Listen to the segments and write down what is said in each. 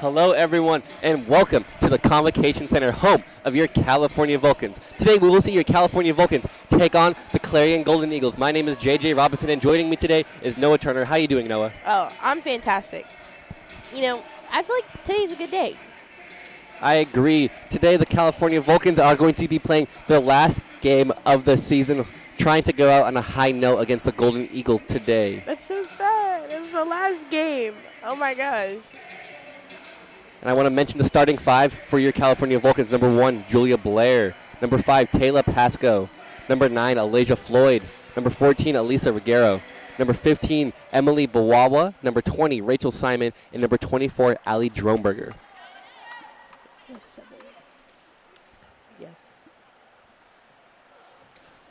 Hello, everyone, and welcome to the Convocation Center, home of your California Vulcans. Today, we will see your California Vulcans take on the Clarion Golden Eagles. My name is JJ Robinson, and joining me today is Noah Turner. How are you doing, Noah? Oh, I'm fantastic. You know, I feel like today's a good day. I agree. Today, the California Vulcans are going to be playing their last game of the season, trying to go out on a high note against the Golden Eagles today. That's so sad. It was the last game. Oh, my gosh. And I want to mention the starting five for your California Vulcans. Number 1, Julia Blair. Number 5, Taylor Pasco. Number 9, Alasia Floyd. Number 14, Elisa Ruggiero. Number 15, Emily Bawawa. Number 20, Rachel Simon. And number 24, Ali Dromberger. Yeah.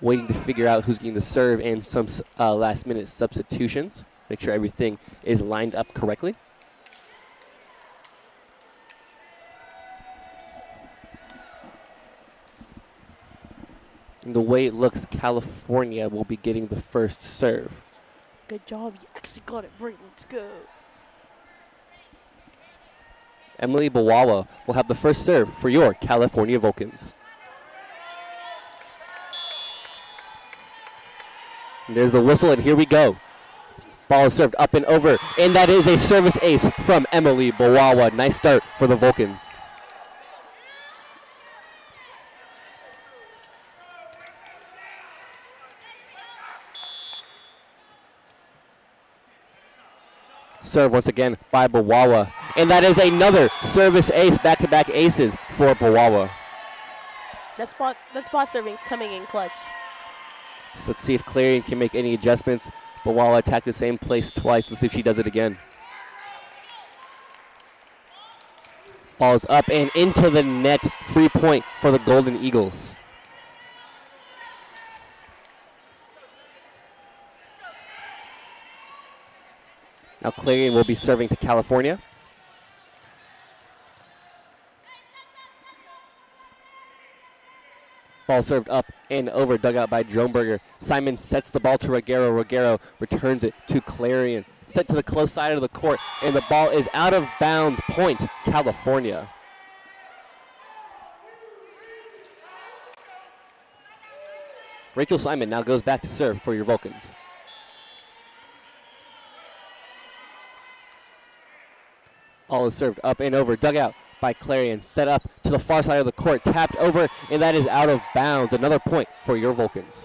Waiting to figure out who's getting the serve and some last-minute substitutions. Make sure everything is lined up correctly. And the way it looks, California will be getting the first serve. Good job. You actually got it right. Let's go. Emily Bawawa will have the first serve for your California Vulcans. And there's the whistle, and here we go. Ball is served up and over, and that is a service ace from Emily Bawawa. Nice start for the Vulcans. Serve once again by Bawawa. And that is another service ace, back-to-back aces for Bawawa. That spot serving's coming in clutch. So let's see if Clarion can make any adjustments. Bawawa attacked the same place twice. Let's see if she does it again. Ball is up and into the net. Free point for the Golden Eagles. Now Clarion will be serving to California. Ball served up and over, dug out by Dromberger. Simon sets the ball to Ruggiero. Ruggiero returns it to Clarion. Set to the close side of the court, and the ball is out of bounds. Point, California. Rachel Simon now goes back to serve for your Vulcans. Ball is served up and over, dug out by Clarion. Set up to the far side of the court, tapped over, and that is out of bounds. Another point for your Vulcans.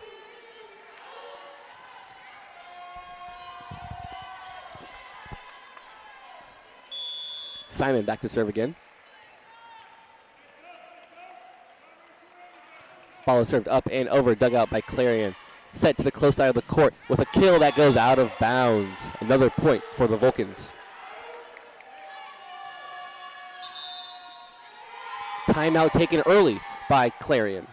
Simon back to serve again. Ball is served up and over, dug out by Clarion. Set to the close side of the court with a kill that goes out of bounds. Another point for the Vulcans. Timeout taken early by Clarion.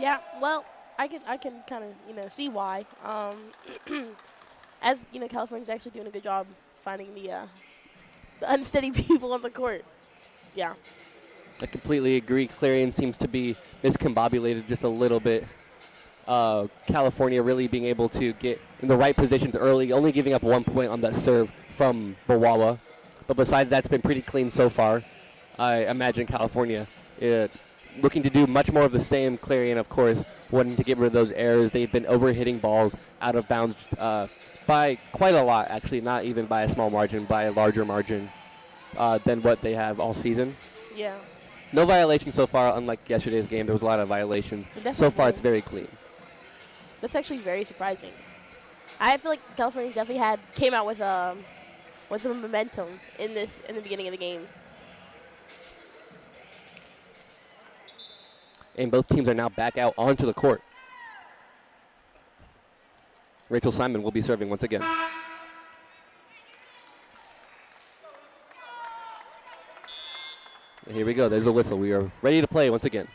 Yeah, well, I can kind of see why. As California's actually doing a good job finding the unsteady people on the court. Yeah. I completely agree. Clarion seems to be miscombobulated just a little bit. California really being able to get in the right positions early, only giving up 1 point on that serve from Bawawa. But besides that, it's been pretty clean so far. I imagine California looking to do much more of the same. Clarion, of course, wanting to get rid of those errors. They've been overhitting balls out of bounds by quite a lot, actually, not even by a small margin, by a larger margin than what they have all season. Yeah. No violations so far, unlike yesterday's game. There was a lot of violations. So far, it's very clean. That's actually very surprising. I feel like California definitely came out with some momentum in the beginning of the game. And both teams are now back out onto the court. Rachel Simon will be serving once again. And here we go. There's the whistle. We are ready to play once again.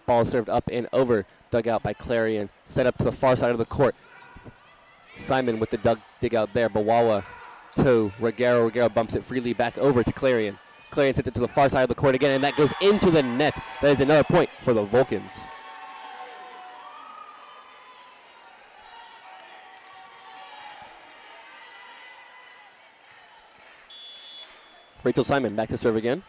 Ball served up and over. Dug out by Clarion. Set up to the far side of the court. Simon with the dig out there. Bawawa to Ruggiero. Ruggiero bumps it freely back over to Clarion. Clarion sends it to the far side of the court again, and that goes into the net. That is another point for the Vulcans. Rachel Simon back to serve again.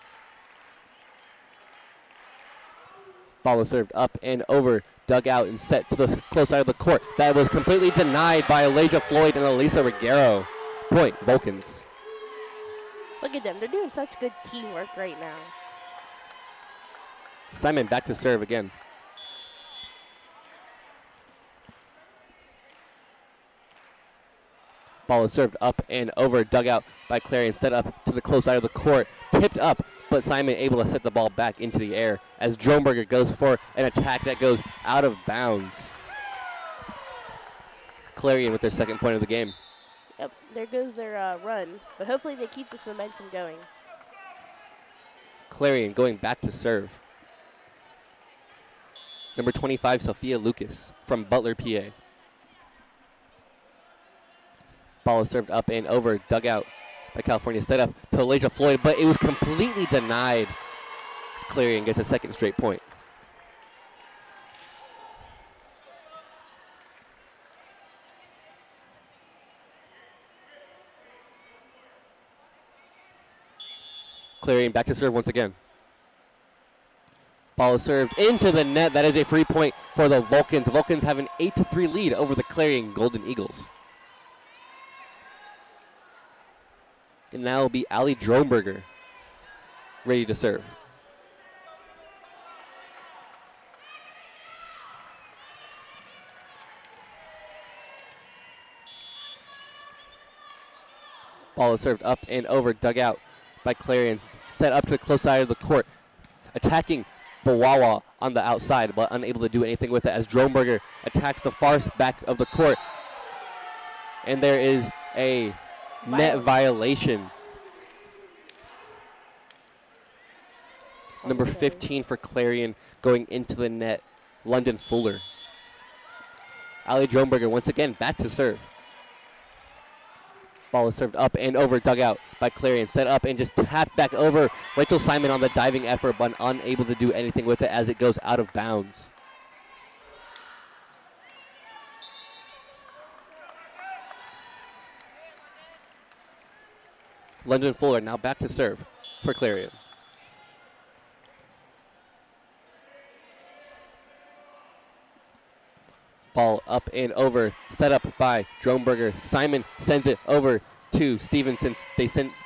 Ball is served up and over, dug out and set to the close side of the court. That was completely denied by Alasia Floyd and Elisa Reguero. Point, Vulcans. Look at them. They're doing such good teamwork right now. Simon back to serve again. Ball is served up and over, dug out by Clarion, set up to the close side of the court, tipped up, but Simon able to set the ball back into the air as Dronberger goes for an attack that goes out of bounds. Clarion with their second point of the game. Yep, there goes their run, but hopefully they keep this momentum going. Clarion going back to serve. Number 25, Sophia Lucas from Butler, PA. Ball is served up and over, dug out by California, set up to Alasia Floyd, but it was completely denied as Clarion gets a second straight point. Clarion back to serve once again. Ball is served into the net. That is a free point for the Vulcans. The Vulcans have an 8-3 lead over the Clarion Golden Eagles. And now will be Allie Dronberger ready to serve. Ball is served up and over, dug out by Clarion, set up to the close side of the court, attacking Bawawa on the outside, but unable to do anything with it as Dronberger attacks the far back of the court. And there is a net violation. Number 15 for Clarion going into the net, London Fuller. Allie Dronberger once again back to serve. Ball is served up and over, dug out by Clarion, set up and just tapped back over. Rachel Simon on the diving effort, but unable to do anything with it as it goes out of bounds. London Fuller now back to serve for Clarion. Ball up and over, set up by Dronberger. Simon sends it over to Stevenson.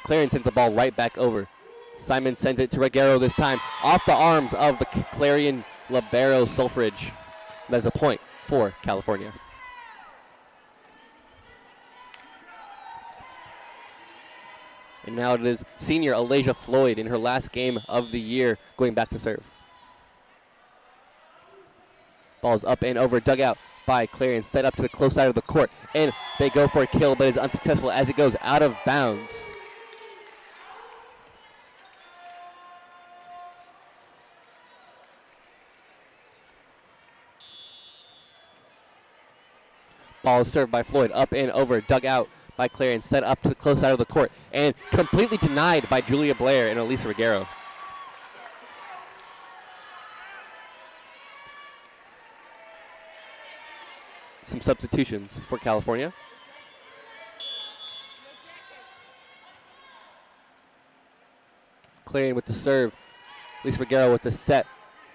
Clarion sends the ball right back over. Simon sends it to Reguero this time, off the arms of the Clarion libero Sulfridge. That's a point for California. And now it is senior Alasia Floyd in her last game of the year going back to serve. Ball's up and over, dug out by Clarion, set up to the close side of the court, and they go for a kill, but is unsuccessful as it goes out of bounds. Ball is served by Floyd, up and over, dug out by Clarion, set up to the close side of the court, and completely denied by Julia Blair and Elisa Reguero. Some substitutions for California. Clarion with the serve. Elisa Reguero with the set.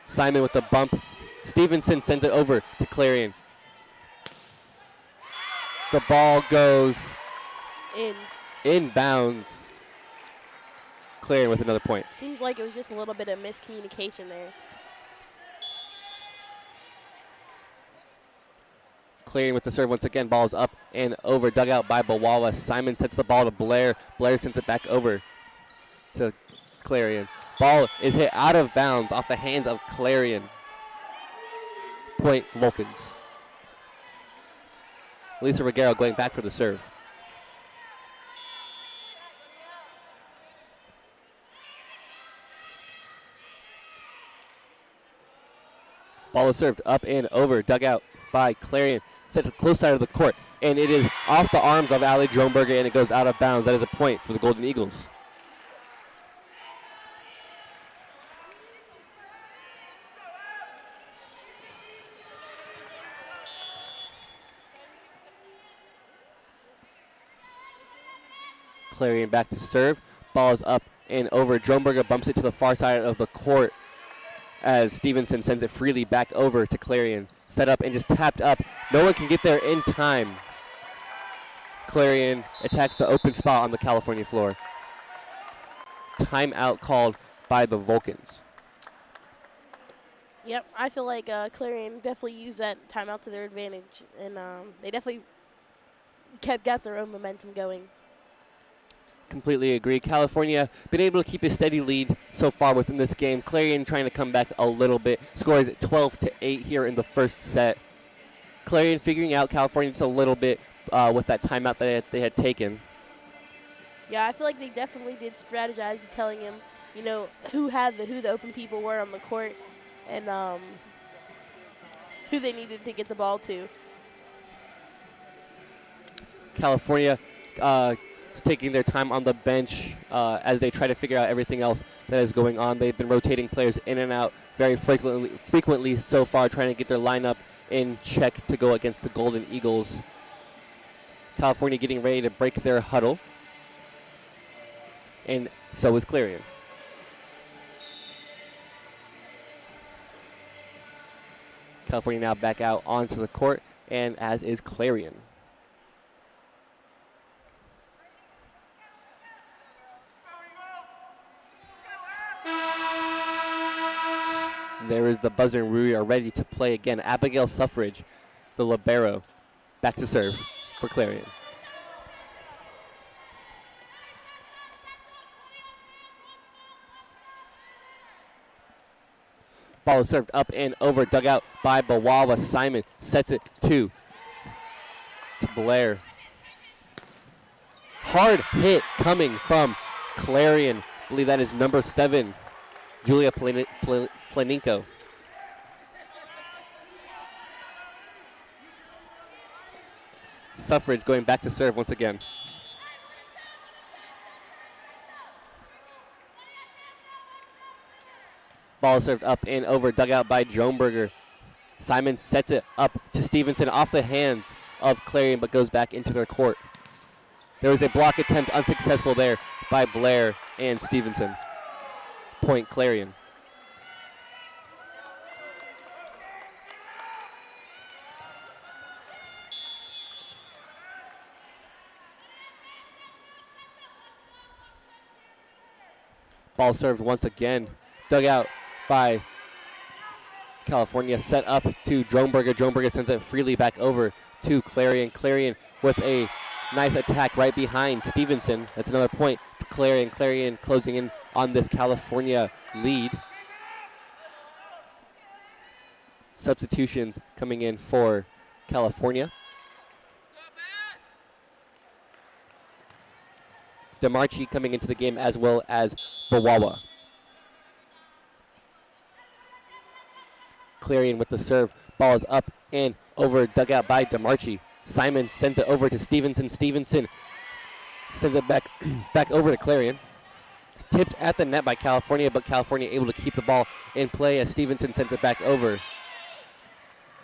Simon with the bump. Stevenson sends it over to Clarion. The ball goes in bounds. Clarion with another point. Seems like it was just a little bit of miscommunication there. Clarion with the serve once again. Ball's up and over. Dug out by Bawawa. Simon sets the ball to Blair. Blair sends it back over to Clarion. Ball is hit out of bounds off the hands of Clarion. Point Vulcans. Elisa Reguero going back for the serve. Ball is served up and over. Dug out by Clarion. Set to the close side of the court. And it is off the arms of Allie Dronberger, and it goes out of bounds. That is a point for the Golden Eagles. Clarion back to serve. Ball is up and over. Dronberger bumps it to the far side of the court as Stevenson sends it freely back over to Clarion. Set up and just tapped up. No one can get there in time. Clarion attacks the open spot on the California floor. Timeout called by the Vulcans. Yep, I feel like Clarion definitely used that timeout to their advantage, and they definitely got their own momentum going. Completely agree. California been able to keep a steady lead so far within this game. Clarion trying to come back a little bit. Scores 12-8 here in the first set. Clarion figuring out California just a little bit with that timeout that they had taken. Yeah, I feel like they definitely did strategize, telling him, you know, who the open people were on the court, and who they needed to get the ball to. California is taking their time on the bench as they try to figure out everything else that is going on. They've been rotating players in and out very frequently so far, trying to get their lineup in check to go against the Golden Eagles. California getting ready to break their huddle, and so is Clarion. California now back out onto the court, and as is Clarion. There is the buzzer, and we are ready to play again. Abigail Suffrage, the libero, back to serve for Clarion. Ball is served up and over, dug out by Bawawa. Simon sets it to Blair. Hard hit coming from Clarion. I believe that is number 7, Julia Planinko. Suffrage going back to serve once again. Ball served up and over, dug out by Dronberger. Simon sets it up to Stevenson off the hands of Clarion, but goes back into their court. There was a block attempt unsuccessful there by Blair and Stevenson. Point Clarion. Ball served once again, dug out by California, set up to Dronberger. Dronberger sends it freely back over to Clarion. Clarion with a nice attack right behind Stevenson. That's another point for Clarion. Clarion closing in on this California lead. Substitutions coming in for California. DeMarchi coming into the game, as well as Bawawa. Clarion with the serve. Ball is up and over, dug out by DeMarchi. Simon sends it over to Stevenson. Stevenson sends it back over to Clarion. Tipped at the net by California, but California able to keep the ball in play as Stevenson sends it back over.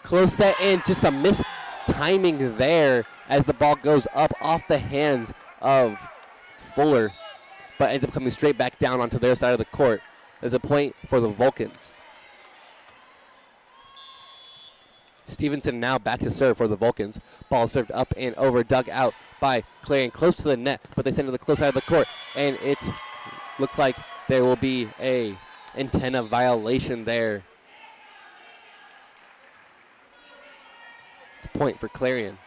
Close set and just a miss timing there as the ball goes up off the hands of Fuller, but ends up coming straight back down onto their side of the court. There's a point for the Vulcans. Stevenson now back to serve for the Vulcans. Ball served up and over, dug out by Clarion, close to the net, but they send it to the close side of the court, and it looks like there will be a antenna violation there. It's a point for Clarion.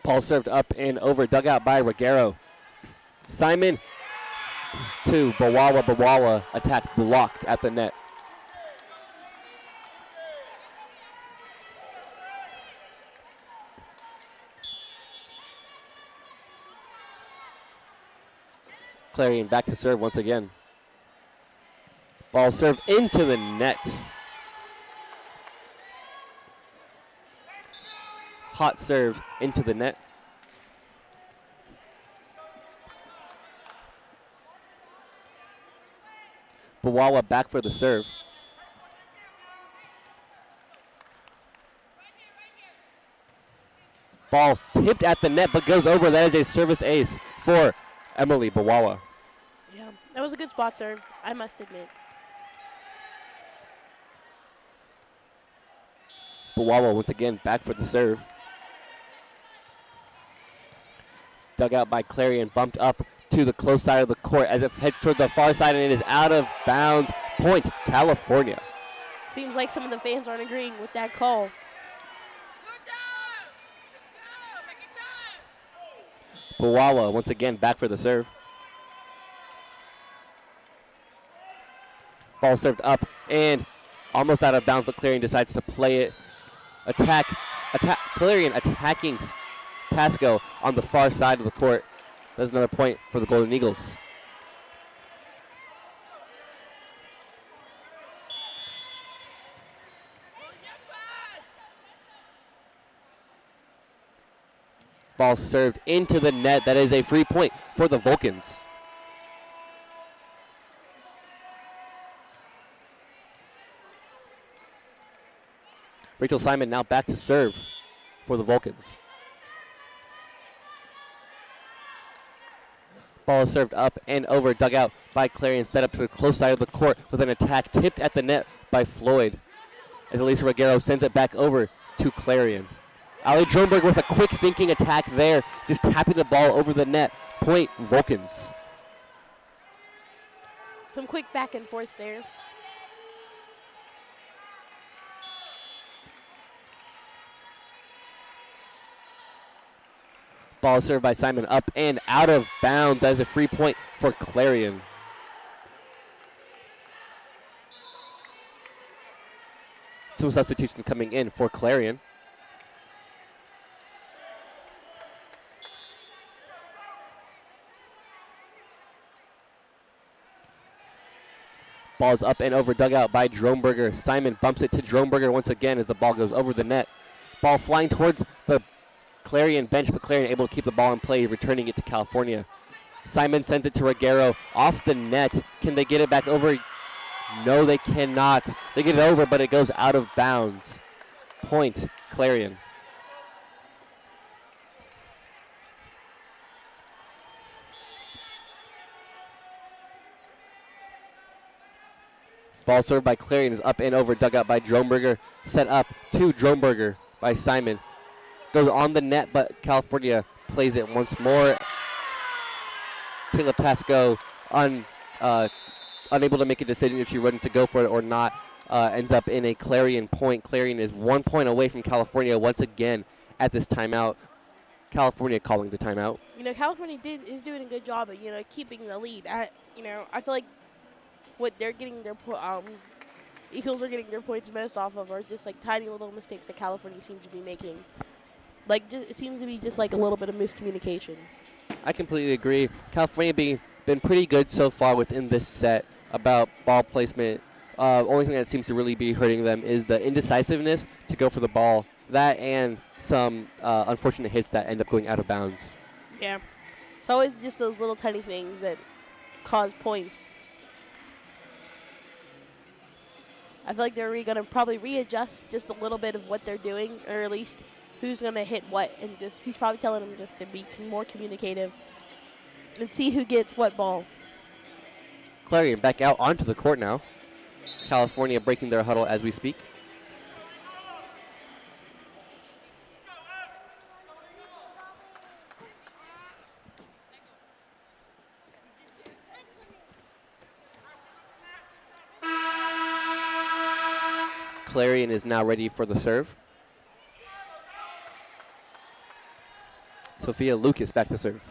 Ball served up and over, dug out by Ruggiero. Simon to Bawawa. Bawawa attack blocked at the net. Clarion back to serve once again. Ball served into the net. Hot serve into the net. Bawawa back for the serve. Ball tipped at the net but goes over. That is a service ace for Emily Bawawa. Yeah, that was a good spot serve, I must admit. Bawawa once again back for the serve. Dug out by Clarion, bumped up to the close side of the court as it heads toward the far side, and it is out of bounds. Point, California. Seems like some of the fans aren't agreeing with that call. Bawawa once again back for the serve. Ball served up and almost out of bounds, but Clarion decides to play it. Clarion attacking Pasco on the far side of the court. That's another point for the Golden Eagles. Ball served into the net. That is a free point for the Vulcans. Rachel Simon now back to serve for the Vulcans. Ball is served up and over, dug out by Clarion, set up to the close side of the court with an attack tipped at the net by Floyd. As Elisa Reguero sends it back over to Clarion. Ali Dronberg with a quick thinking attack there, just tapping the ball over the net. Point, Vulcans. Some quick back and forth there. Ball served by Simon up and out of bounds. That is a free point for Clarion. Some substitution coming in for Clarion. Ball's up and over, dug out by Dronberger. Simon bumps it to Dronberger once again as the ball goes over the net. Ball flying towards the Clarion bench, but Clarion able to keep the ball in play, returning it to California. Simon sends it to Reguero off the net. Can they get it back over? No, they cannot. They get it over, but it goes out of bounds. Point, Clarion. Ball served by Clarion is up and over, dug out by Dronberger. Set up to Dronberger by Simon. Goes on the net, but California plays it once more. Taylor Pasco unable to make a decision if she wanted to go for it or not. Ends up in a Clarion point. Clarion is 1 point away from California once again at this timeout. California calling the timeout. California is doing a good job of, keeping the lead. I feel like what they're getting their Eagles are getting their points most off of are just like tiny little mistakes that California seems to be making. It seems to be just like a little bit of miscommunication. I completely agree. California been pretty good so far within this set about ball placement. Only thing that seems to really be hurting them is the indecisiveness to go for the ball. That and some unfortunate hits that end up going out of bounds. Yeah. It's always just those little tiny things that cause points. I feel like they're going to probably readjust just a little bit of what they're doing, or at least who's going to hit what, and he's probably telling them just to be more communicative and see who gets what ball. Clarion back out onto the court now. California breaking their huddle as we speak. Clarion is now ready for the serve. Sophia Lucas back to serve.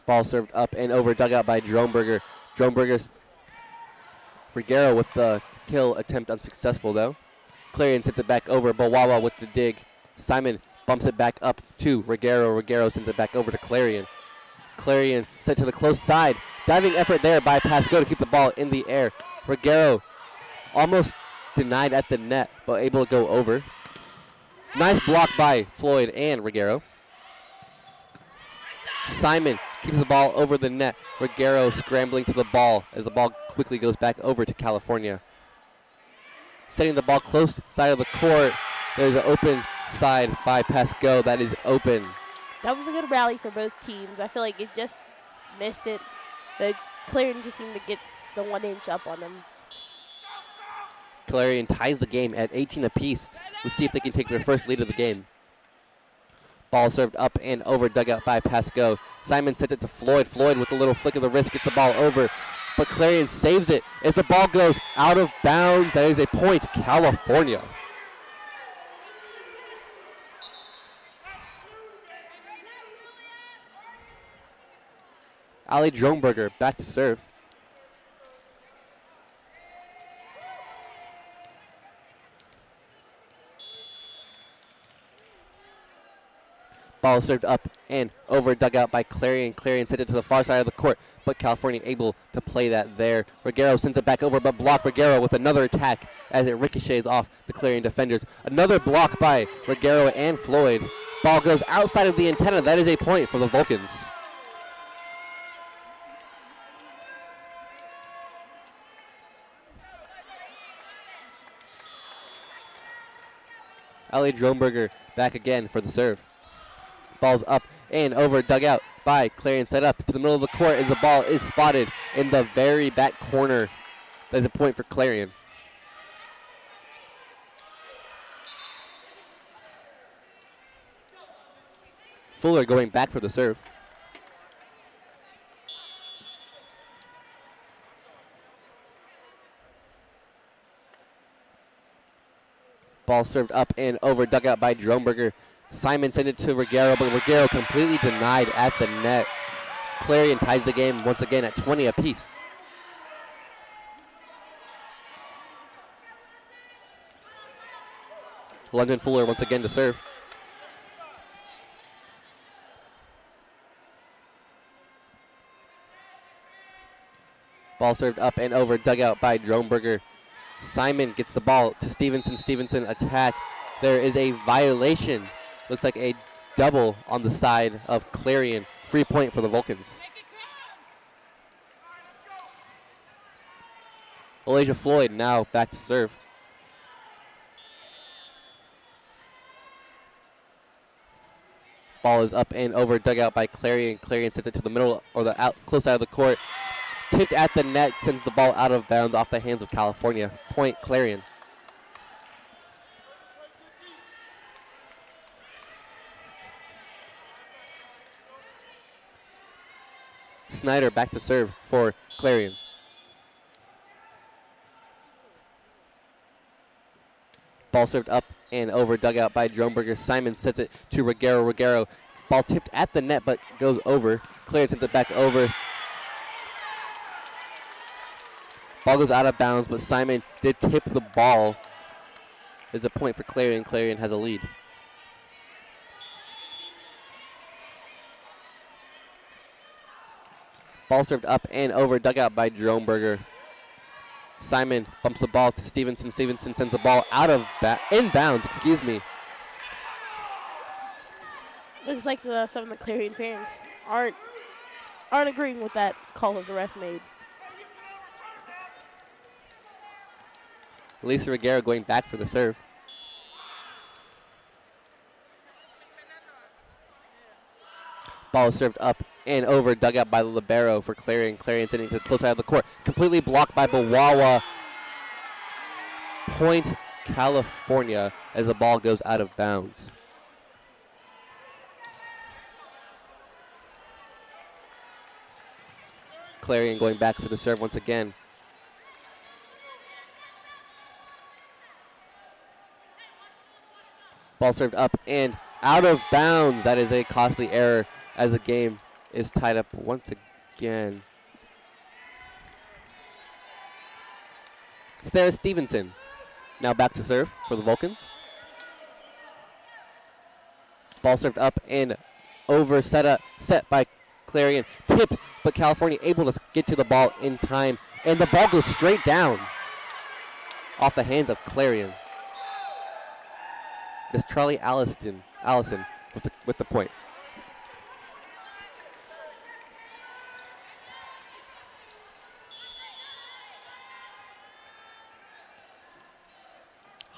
Ball served up and over, dug out by Dronberger. Dronberger's Reguero with the kill attempt unsuccessful though. Clarion sends it back over. Bawawa with the dig. Simon bumps it back up to Reguero. Reguero sends it back over to Clarion. Clarion sent to the close side. Diving effort there by Pasco to keep the ball in the air. Reguero almost denied at the net, but able to go over. Nice block by Floyd and Reguero. Simon keeps the ball over the net. Ruggiero scrambling to the ball as the ball quickly goes back over to California. Setting the ball close side of the court. There's an open side by Pasco that is open. That was a good rally for both teams. I feel like it just missed it. The Clarion just seemed to get the 1 inch up on them. Clarion ties the game at 18 apiece. Let's see if they can take their first lead of the game. Ball served up and over, dugout by Pasco. Simon sets it to Floyd. Floyd with a little flick of the wrist gets the ball over, but Clarion saves it as the ball goes out of bounds. That is a point, California. Ali Dronberger back to serve. Ball served up and over, dugout by Clarion. Clarion sent it to the far side of the court, but California able to play that there. Ruggiero sends it back over, but blocked. Ruggiero with another attack as it ricochets off the Clarion defenders. Another block by Ruggiero and Floyd. Ball goes outside of the antenna. That is a point for the Vulcans. Ali Dronberger back again for the serve. Ball's up and over, dugout by Clarion, set up to the middle of the court as the ball is spotted in the very back corner. There's a point for Clarion. Fuller going back for the serve. Ball served up and over, dugout by Dronberger. Simon sent it to Ruggiero, but Ruggiero completely denied at the net. Clarion ties the game once again at 20 apiece. London Fuller once again to serve. Ball served up and over, dugout by Dronberger. Simon gets the ball to Stevenson. Stevenson attack. There is a violation. Looks like a double on the side of Clarion. Free point for the Vulcans. Elijah Floyd now back to serve. Ball is up and over, dugout by Clarion. Clarion sends it to the middle or the close side of the court. Tipped at the net, sends the ball out of bounds off the hands of California. Point Clarion. Snyder back to serve for Clarion. Ball served up and over, dugout by Dronberger. Simon sets it to Ruggiero. Ruggiero, ball tipped at the net but goes over. Clarion sends it back over. Ball goes out of bounds, but Simon did tip the ball. There's a point for Clarion. Clarion has a lead. Ball served up and over, dugout by Dronberger. Simon bumps the ball to Stevenson. Stevenson sends the ball out of inbounds, excuse me. Looks like some of the Clarion fans aren't agreeing with that call that the ref made. Lisa Ruggiero going back for the serve. Ball is served up and over, dugout by the libero for Clarion. Clarion sending to the close side of the court. Completely blocked by Bawawa. Point California as the ball goes out of bounds. Clarion going back for the serve once again. Ball served up and out of bounds. That is a costly error as the game is tied up once again. Sarah Stevenson now back to serve for the Vulcans. Ball served up and over, set by Clarion. Tipped, but California able to get to the ball in time. And the ball goes straight down off the hands of Clarion. It's Charlie Allison with the point.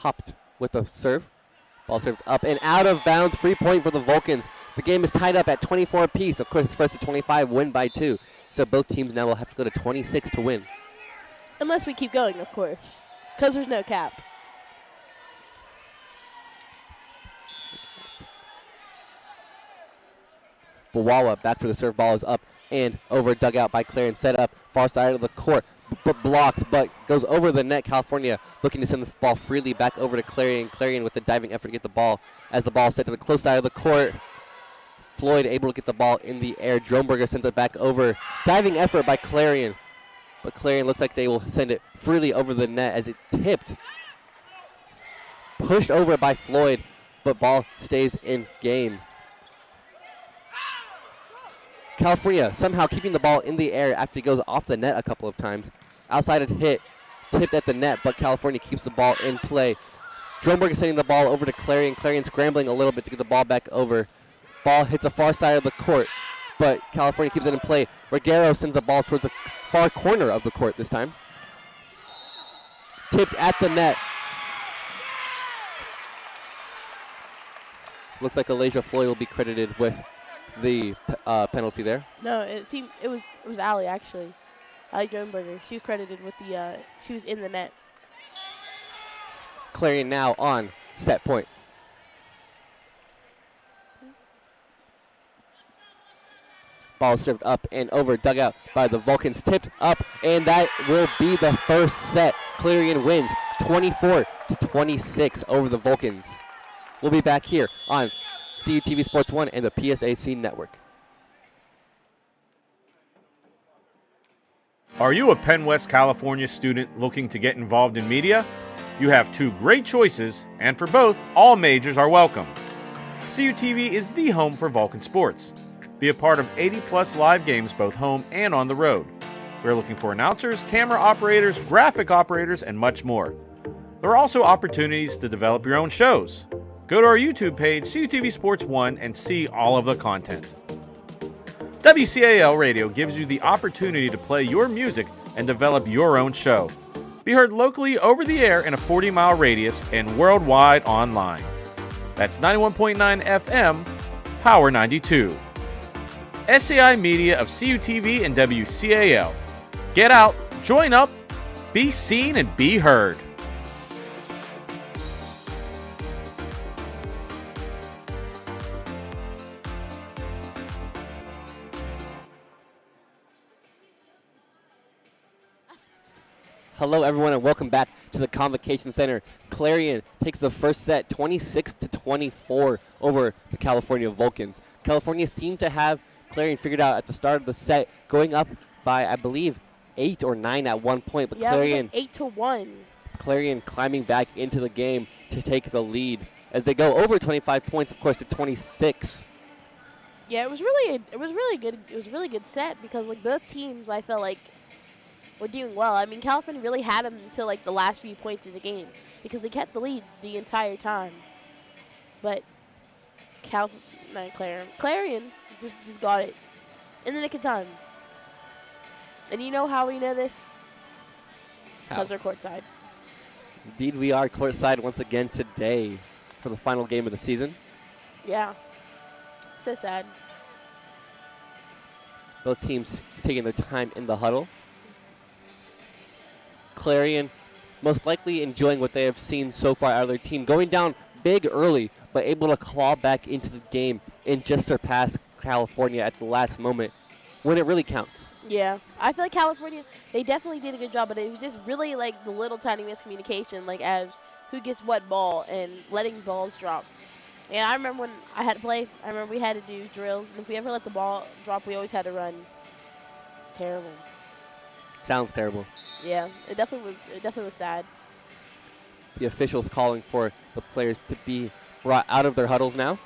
popped with the serve. Ball served up and out of bounds. Free point for the Vulcans. The game is tied up at 24 apiece. Of course, it's first to 25, win by 2. So both teams now will have to go to 26 to win. Unless we keep going, of course, because there's no cap. Bawawa back for the serve. Ball is up and over, dug out by Clarion. Set up far side of the court, but blocked, but goes over the net. California looking to send the ball freely back over to Clarion. Clarion with the diving effort to get the ball as the ball is set to the close side of the court. Floyd able to get the ball in the air. Dronberger sends it back over. Diving effort by Clarion, but Clarion looks like they will send it freely over the net as it tipped. Pushed over by Floyd, but ball stays in game. California somehow keeping the ball in the air after he goes off the net a couple of times. Outside hit, tipped at the net, but California keeps the ball in play. Dronberg is sending the ball over to Clarion. Clarion scrambling a little bit to get the ball back over. Ball hits the far side of the court, but California keeps it in play. Reguero sends the ball towards the far corner of the court this time. Tipped at the net. Looks like Alasia Floyd will be credited with the penalty there. No, it seemed it was Allie actually. Allie Dronberger. She was credited with the she was in the net. Clarion now on set point. Ball served up and over, dug out by the Vulcans, tipped up, and that will be the first set. Clarion wins 24-26 over the Vulcans. We'll be back here on CUTV Sports 1 and the PSAC Network. Are you a Penn West California student looking to get involved in media? You have 2 great choices, and for both, all majors are welcome. CUTV is the home for Vulcan sports. Be a part of 80-plus live games both home and on the road. We're looking for announcers, camera operators, graphic operators, and much more. There are also opportunities to develop your own shows. Go to our YouTube page, CUTV Sports 1, and see all of the content. WCAL Radio gives you the opportunity to play your music and develop your own show. Be heard locally over the air in a 40-mile radius and worldwide online. That's 91.9 FM, Power 92. SAI Media of CUTV and WCAL. Get out, join up, be seen, and be heard. Hello, everyone, and welcome back to the Convocation Center. Clarion takes the first set 26-24 over the California Vulcans. California seemed to have Clarion figured out at the start of the set, going up by, I believe, 8 or 9 at one point. But yeah, Clarion, it was like 8-1. Clarion climbing back into the game to take the lead as they go over 25 points, of course, to 26. Yeah, it was really good. It was a really good set because like both teams, I felt like were doing well. I mean, California really had them until like the last few points of the game because they kept the lead the entire time. But Clarion just got it in the nick of time. And you know how we know this? Because they're courtside. Indeed, we are courtside once again today for the final game of the season. Yeah. So sad. Both teams taking their time in the huddle. Clarion most likely enjoying what they have seen so far out of their team. Going down big early, but able to claw back into the game and just surpass California at the last moment when it really counts. Yeah. I feel like California, they definitely did a good job, but it was just really like the little tiny miscommunication, like as who gets what ball and letting balls drop. And I remember when I had to play, I remember we had to do drills, and if we ever let the ball drop, we always had to run. It's terrible. Sounds terrible. Yeah, it definitely was sad. The officials calling for the players to be brought out of their huddles now.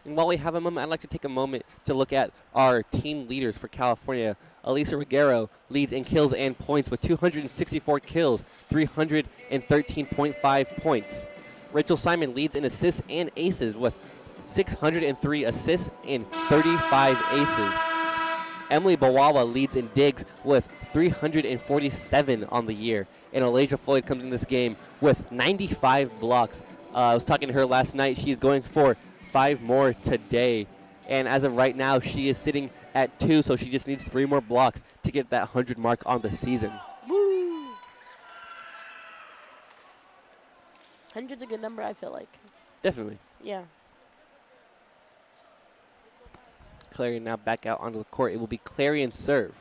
And while we have a moment, I'd like to take a moment to look at our team leaders for California. Elisa Reguero leads in kills and points with 264 kills, 313.5 points. Rachel Simon leads in assists and aces with 603 assists and 35 aces. Emily Bawawa leads in digs with 347 on the year. And Alasia Floyd comes in this game with 95 blocks. I was talking to her last night. She's going for 5 more today. And as of right now, she is sitting at 2, so she just needs 3 more blocks to get that 100 mark on the season. Woo! 100's a good number, I feel like. Definitely. Yeah. Clarion now back out onto the court. It will be Clarion's serve.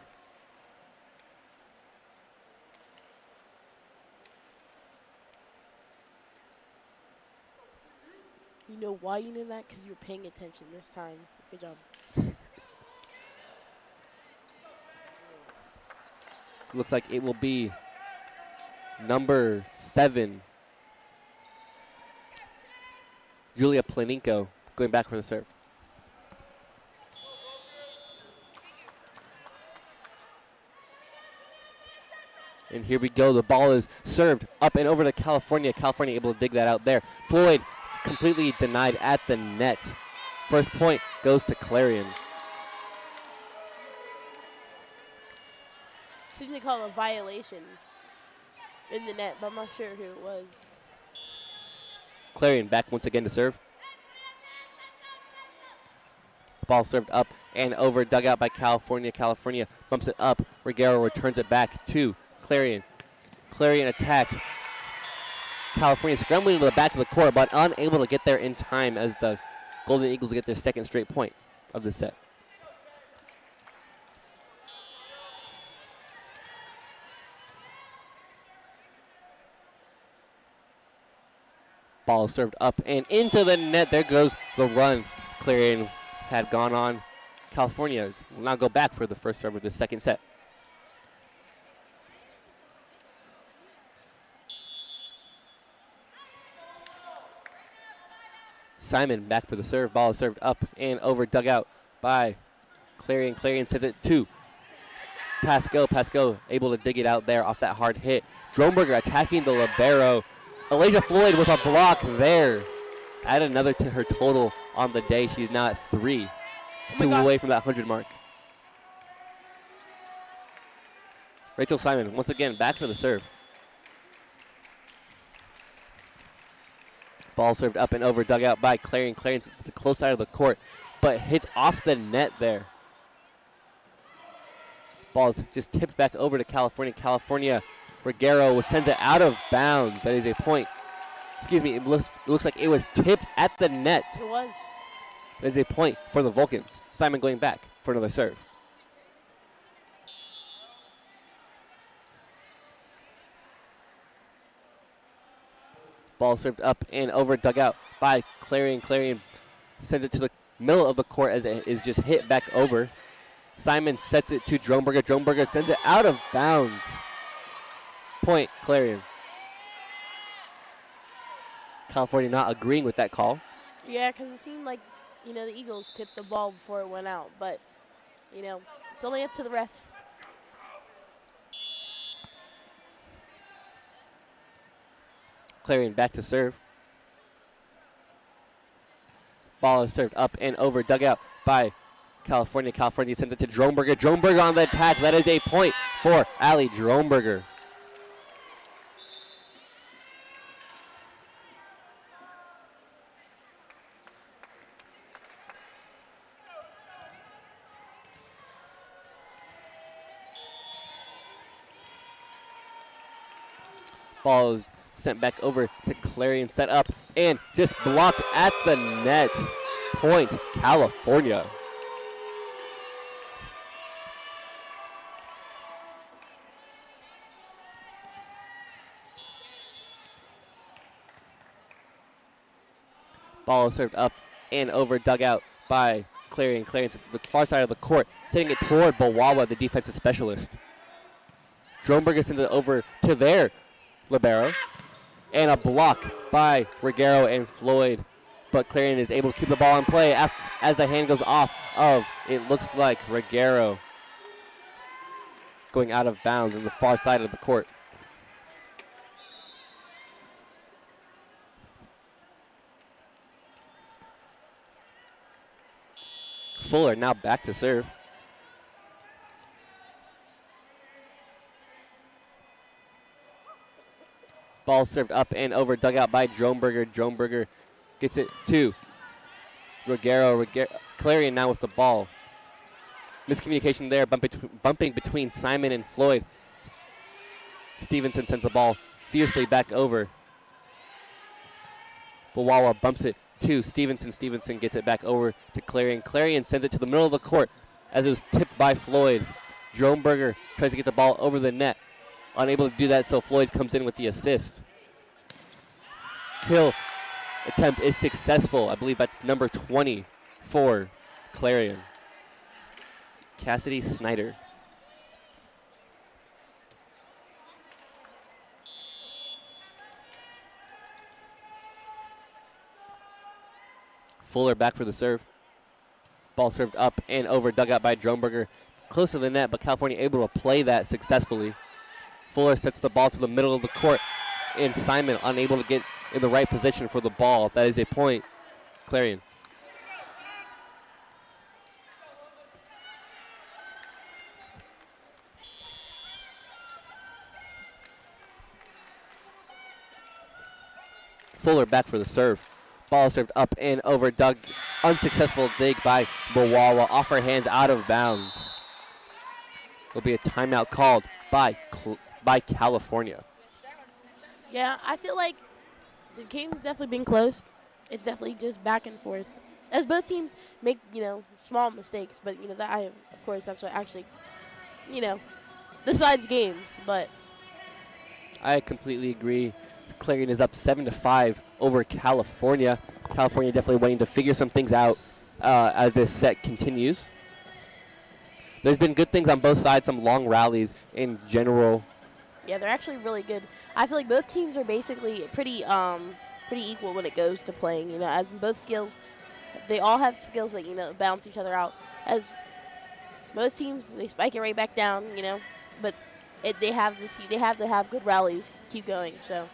You know why you did that? Because you were paying attention this time. Good job. Looks like it will be number 7, Julia Planinko, going back for the serve. And here we go. The ball is served up and over to California. California able to dig that out there. Floyd completely denied at the net. First point goes to Clarion. Seems to call it a violation in the net, but I'm not sure who it was. Clarion back once again to serve. Ball served up and over, dug out by California. California bumps it up. Reguero returns it back to Clarion. Clarion attacks. California scrambling to the back of the court, but unable to get there in time as the Golden Eagles get their second straight point of the set. Ball is served up and into the net. There goes the run Clarion had gone on. California will now go back for the first serve of the second set. Simon back for the serve. Ball is served up and over, dug out by Clarion. Clarion sends it to Pasco. Pasco able to dig it out there off that hard hit. Dromberger attacking the libero. Alasia Floyd with a block there. Add another to her total on the day. She's now at 3. Still away from that 100 mark. Rachel Simon once again back for the serve. Ball served up and over, dug out by Clarion. Clarion sits to the close side of the court, but hits off the net there. Ball's just tipped back over to California. California, Reguero sends it out of bounds. That is a point. Excuse me, it looks like it was tipped at the net. It was. That is a point for the Vulcans. Simon going back for another serve. Ball served up and over, dug out by Clarion. Clarion sends it to the middle of the court as it is just hit back over. Simon sets it to Dromberger. Dromberger sends it out of bounds. Point, Clarion. California not agreeing with that call. Yeah, because it seemed like, the Eagles tipped the ball before it went out. But, it's only up to the refs. Clarion back to serve. Ball is served up and over, dug out by California. California sends it to Dromberger. Dromberger on the attack. That is a point for Allie Dromberger. Ball is sent back over to Clarion, set up and just blocked at the net. Point, California. Ball is served up and over, dug out by Clarion. Clarion sits to the far side of the court, sending it toward Bawawa, the defensive specialist. Dromberger sends it over to their libero. And a block by Reguero and Floyd. But Clarion is able to keep the ball in play as the hand goes off of, it looks like, Reguero. Going out of bounds on the far side of the court. Fuller now back to serve. Ball served up and over, dug out by Droneberger. Droneberger gets it to Ruggiero. Clarion now with the ball. Miscommunication there, bumping between Simon and Floyd. Stevenson sends the ball fiercely back over. Bawawa bumps it to Stevenson. Stevenson gets it back over to Clarion. Clarion sends it to the middle of the court as it was tipped by Floyd. Droneberger tries to get the ball over the net. Unable to do that, so Floyd comes in with the assist. Kill attempt is successful. I believe that's number 20 for Clarion. Cassidy Snyder. Fuller back for the serve. Ball served up and over, dug out by Droneberger. Close to the net, but California able to play that successfully. Fuller sets the ball to the middle of the court, and Simon unable to get in the right position for the ball. That is a point, Clarion. Fuller back for the serve. Ball served up and over, dug. Unsuccessful dig by Bawawa. Off her hands, out of bounds. Will be a timeout called by California. Yeah, I feel like the game's definitely been close. It's definitely just back and forth. As both teams make, small mistakes, but, of course, that's what actually, decides games. But I completely agree. Clarion is up 7-5 over California. California definitely waiting to figure some things out as this set continues. There's been good things on both sides, some long rallies in general. Yeah, they're actually really good. I feel like both teams are basically pretty equal when it goes to playing. As in both skills, they all have skills that balance each other out. As most teams, they spike it right back down. But they have to have good rallies, keep going. So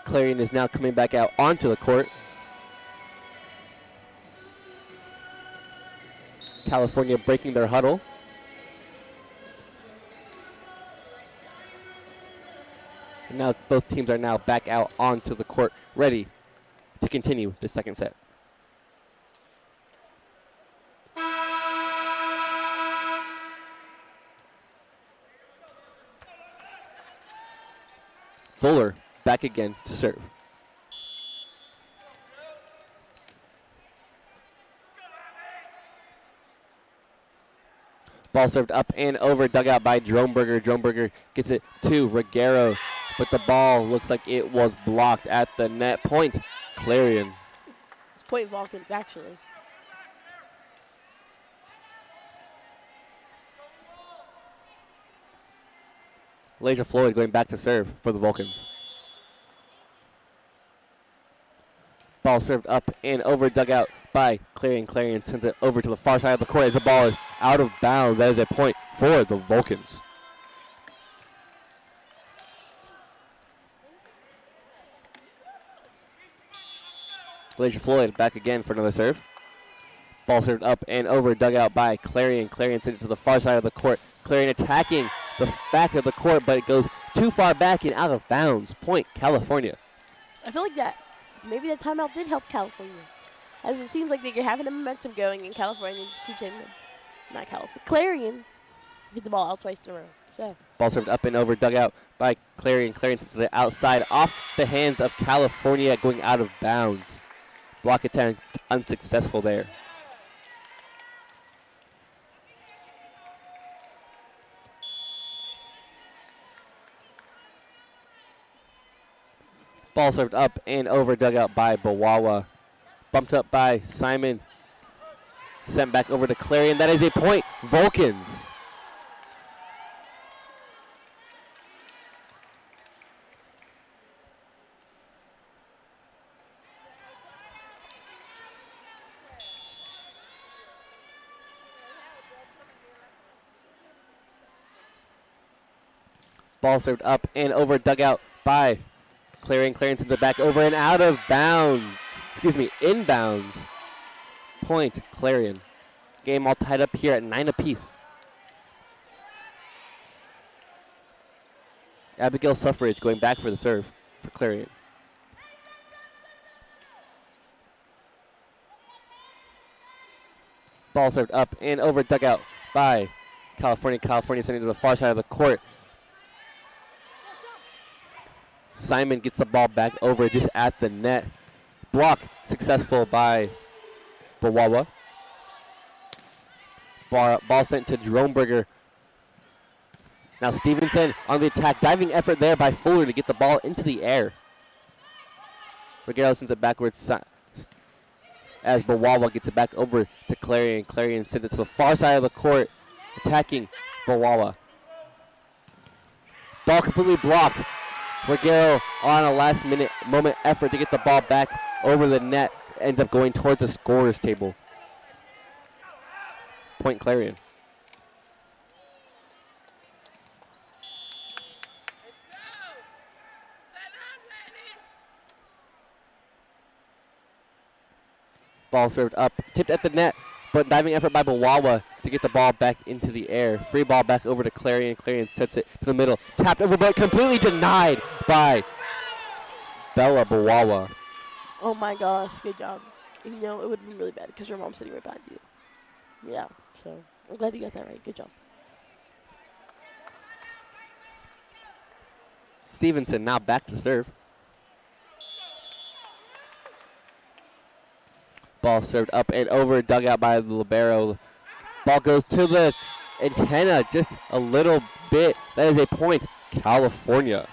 Clarion is now coming back out onto the court. California breaking their huddle. And now both teams are now back out onto the court, ready to continue the second set. Fuller back again to serve. Ball served up and over, dug out by Droneberger. Droneberger gets it to Ruggiero, but the ball looks like it was blocked at the net. Point, Clarion. it's point Vulcans, actually. Elijah Floyd going back to serve for the Vulcans. Ball served up and over, dug out by Clarion. Clarion sends it over to the far side of the court as the ball is out of bounds. That is a point for the Vulcans. Elijah Floyd back again for another serve. Ball served up and over, dug out by Clarion. Clarion sent it to the far side of the court. Clarion attacking the back of the court, but it goes too far back and out of bounds. Point, California. I feel like maybe that timeout did help California, as it seems like they're having a momentum going, and California just keeps hitting them. Not California. Clarion get the ball out twice in a row. So Ball served up and over, dug out by Clarion. Clarion sent it to the outside, off the hands of California, going out of bounds. Block attempt unsuccessful there. Ball served up and over, dug out by Bawawa. Bumped up by Simon. Sent back over to Clarion. That is a point. Vulcans. Ball served up and over, dug out by Clarion. Clarion sends it back over and out of bounds. Inbounds. Point, Clarion. Game all tied up here at 9 apiece. Abigail Suffrage going back for the serve for Clarion. Ball served up and over, dugout by California. California sending to the far side of the court. Simon gets the ball back over just at the net. Block successful by Bawawa. Ball sent to Droneberger. Now Stevenson on the attack. Diving effort there by Fuller to get the ball into the air. Reguero sends it backwards as Bawawa gets it back over to Clarion. Clarion sends it to the far side of the court, attacking Bawawa. Ball completely blocked. Reguero on a last moment effort to get the ball back over the net. Ends up going towards the scorer's table. Point Clarion. Ball served up, tipped at the net, but diving effort by Bawawa to get the ball back into the air. Free ball back over to Clarion. Clarion sets it to the middle. Tapped over, but completely denied by Bella Bawawa. Oh my gosh, good job. You know, it would have been really bad because your mom's sitting right behind you. Yeah, so I'm glad you got that right. Good job. Stevenson now back to serve. Ball served up and over, dug out by the libero. Ball goes to the antenna just a little bit. That is a point, California.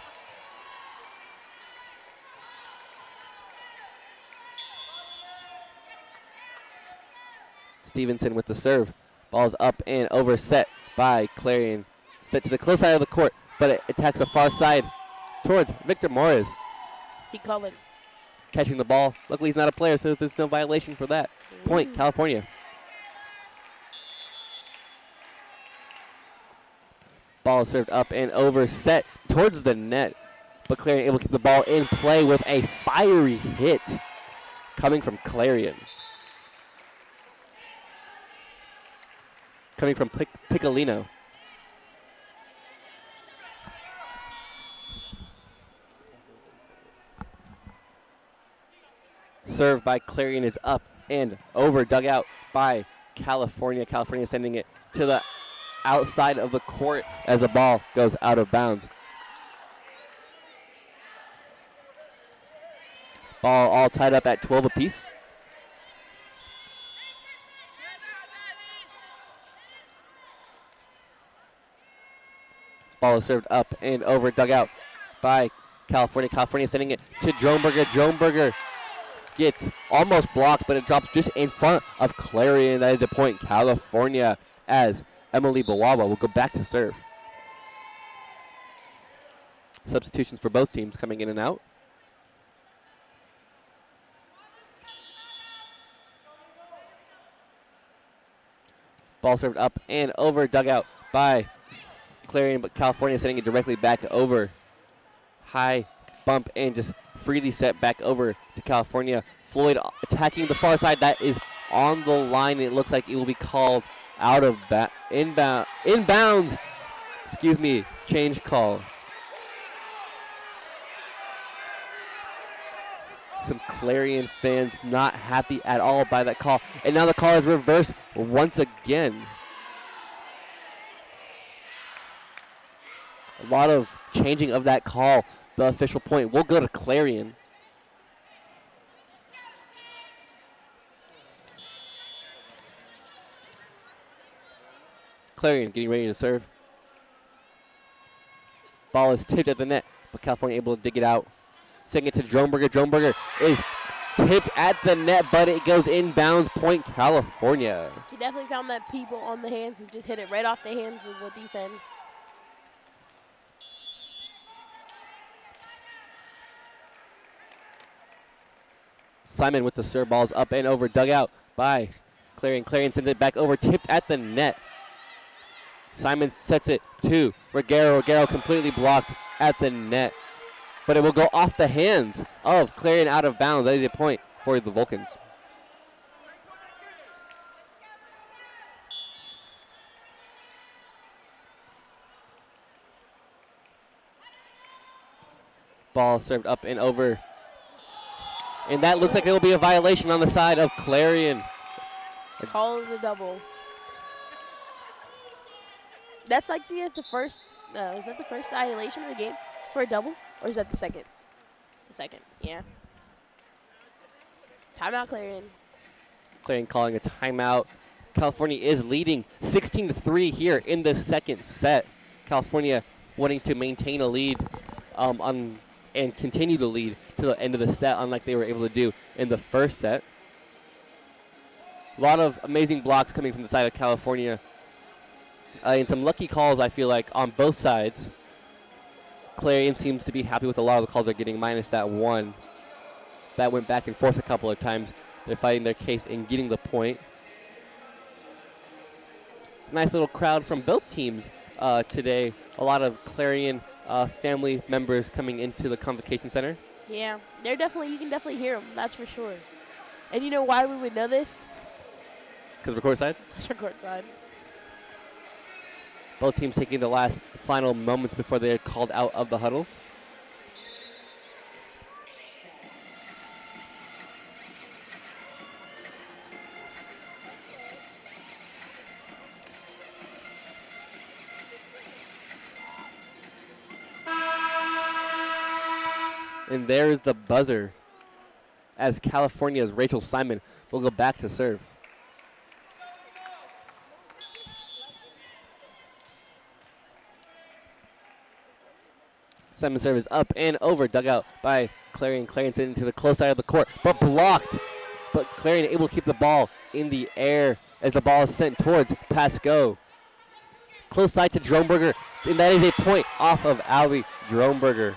Stevenson with the serve. Ball's up and over, set by Clarion. Set to the close side of the court, but it attacks the far side towards Victor Morris. He covered. Catching the ball. Luckily, he's not a player, so there's no violation for that. Point, California. Ball served up and over, set towards the net. But Clarion able to keep the ball in play with a fiery hit coming from Clarion. Coming from Piccolino. Serve by Clarion is up and over, dug out by California. California sending it to the outside of the court as the ball goes out of bounds. Ball all tied up at 12 apiece. Ball is served up and over, dug out by California. California sending it to Droneberger. Droneberger gets almost blocked, but it drops just in front of Clarion. That is a point, California, as Emily Bawawa will go back to serve. Substitutions for both teams coming in and out. Ball served up and over, dug out by Clarion, but California sending it directly back over. High bump and just freely set back over to California. Floyd attacking the far side. That is on the line. It looks like it will be called out of inbounds. Excuse me, change call. Some Clarion fans not happy at all by that call. And now the call is reversed once again. A lot of changing of that call. The official point will go to Clarion. Clarion getting ready to serve. Ball is tipped at the net, but California able to dig it out. Sending it to Droneberger. Droneberger is tipped at the net, but it goes inbounds. Point, California. He definitely found that people on the hands and just hit it right off the hands of the defense. Simon with the serve. Balls up and over, dug out by Clarion. Clarion sends it back over, tipped at the net. Simon sets it to Reguero. Reguero completely blocked at the net, but it will go off the hands of Clarion out of bounds. That is a point for the Vulcans. Ball served up and over. And that looks like it will be a violation on the side of Clarion. Calling the double. That's like the first. Is that the first violation of the game for a double, or is that the second? It's the second. Yeah. Timeout, Clarion. Clarion calling a timeout. California is leading 16-3 here in the second set. California wanting to maintain a lead and continue to lead to the end of the set, unlike they were able to do in the first set. A lot of amazing blocks coming from the side of California. And some lucky calls, I feel like, on both sides. Clarion seems to be happy with a lot of the calls they're getting, minus that one. That went back and forth a couple of times. They're fighting their case and getting the point. Nice little crowd from both teams today. A lot of Clarion family members coming into the Convocation Center. Yeah, you can definitely hear them, that's for sure. And you know why we would know this? Because we're courtside? Because we're courtside. Both teams taking the last final moments before they are called out of the huddles. And there's the buzzer as California's Rachel Simon will go back to serve. Simon serve is up and over, dug out by Clarion. Clarion sent into the close side of the court, but blocked. But Clarion able to keep the ball in the air as the ball is sent towards Pasco. Close side to Droneberger, and that is a point off of Allie Droneberger.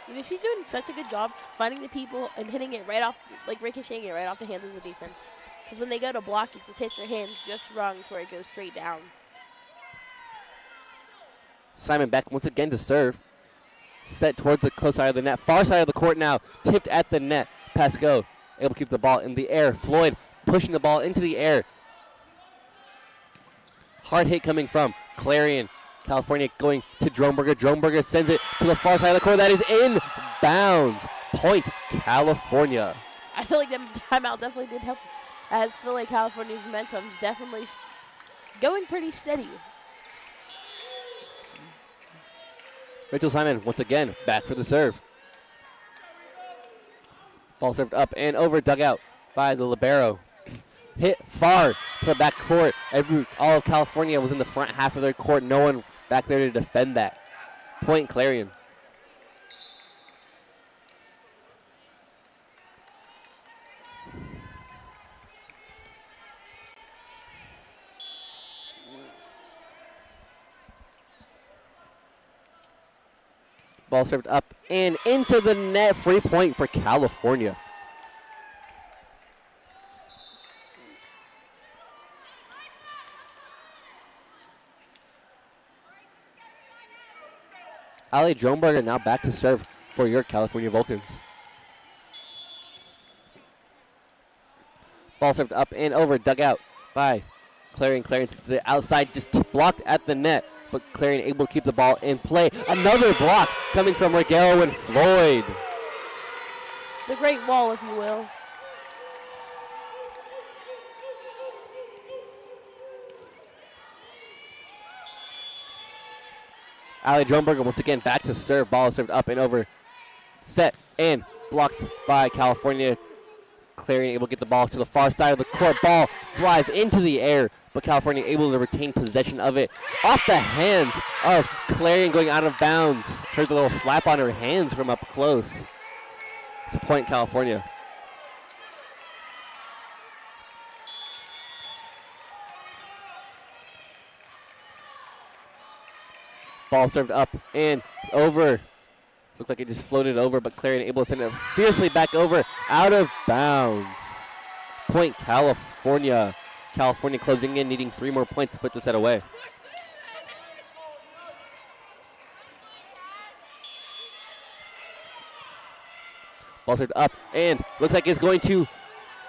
You know, she's doing such a good job finding the people and hitting it right off, like ricocheting it right off the hands of the defense. Because when they go to block, it just hits her hands just wrong to where it goes straight down. Simon back once again to serve. Set towards the close side of the net. Far side of the court now. Tipped at the net. Pasco able to keep the ball in the air. Floyd pushing the ball into the air. Hard hit coming from Clarion. California going to Droneberger. Droneberger sends it to the far side of the court. That is in bounds. Point California. I feel like that timeout definitely did help. I feel like California's momentum is definitely going pretty steady. Rachel Simon once again back for the serve. Ball served up and over, dug out by the libero. Hit far to the back court. All of California was in the front half of their court. No one back there to defend that. Point Clarion. Ball served up and into the net. Free point for California. Allie Droneberger now back to serve for your California Vulcans. Ball served up and over, dug out by Clarion. Clarion to the outside, just blocked at the net, but Clarion able to keep the ball in play. Another block coming from Regalo and Floyd. The great wall, if you will. Allie Droneberger once again back to serve. Ball served up and over. Set and blocked by California. Clarion able to get the ball to the far side of the court. Ball flies into the air, but California able to retain possession of it. Off the hands of Clarion, going out of bounds. Heard the little slap on her hands from up close. It's a point, California. Ball served up and over. Looks like it just floated over, but Clarion able to send it fiercely back over, out of bounds. Point California. California closing in, needing 3 more points to put the set away. Ball served up and looks like it's going to.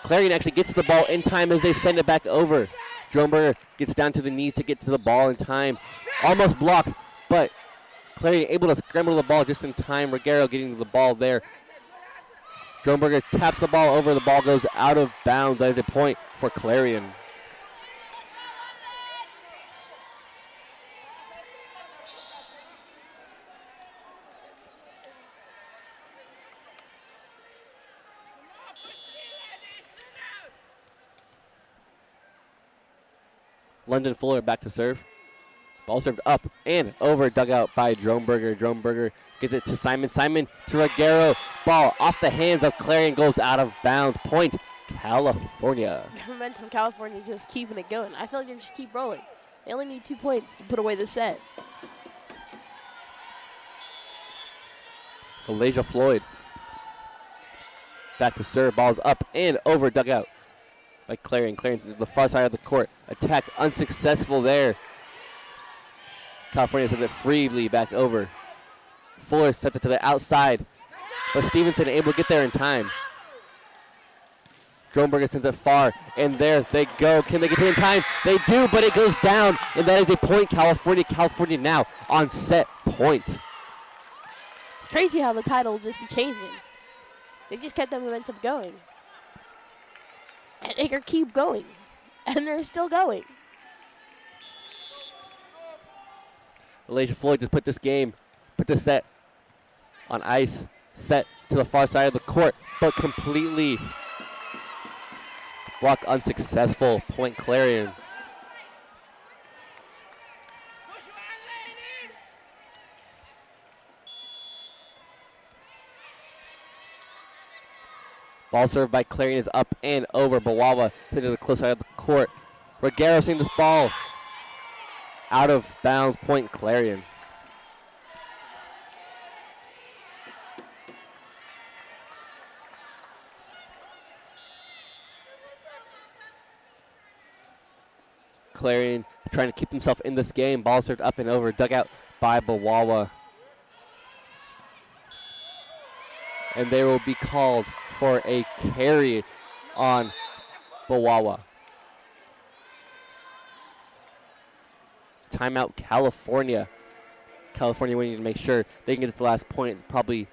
Clarion actually gets to the ball in time as they send it back over. Droneberger gets down to the knees to get to the ball in time. Almost blocked, but Clarion able to scramble the ball just in time. Ruggiero getting to the ball there. Dronberger taps the ball over. The ball goes out of bounds. That is a point for Clarion. London Fuller back to serve. Ball served up and over, dugout by Dronberger. Dronberger gets it to Simon. Simon to Ruggiero. Ball off the hands of Clarion, goes out of bounds. Point, California. Momentum California is just keeping it going. I feel like they just keep rolling. They only need 2 points to put away the set. Elijah Floyd back to serve. Ball's up and over, dugout by Clarion. Clarion's to the far side of the court. Attack unsuccessful there. California sends it freely back over. Fuller sets it to the outside, but Stevenson able to get there in time. Dronberger sends it far, and there they go. Can they get to it in time? They do, but it goes down, and that is a point, California. California now on set point. It's crazy how the title will just be changing. They just kept the momentum going. And they can keep going. And they're still going. Elijah Floyd just put this set on ice. Set to the far side of the court, but completely block unsuccessful. Point Clarion. Ball served by Clarion is up and over. Bawawa to the close side of the court. Ruggiero seeing this ball out of bounds. Point Clarion. Clarion trying to keep himself in this game. Ball served up and over. Dugout by Bawawa. And they will be called for a carry on Bawawa. Timeout, California. California wanting to make sure they can get to the last point, probably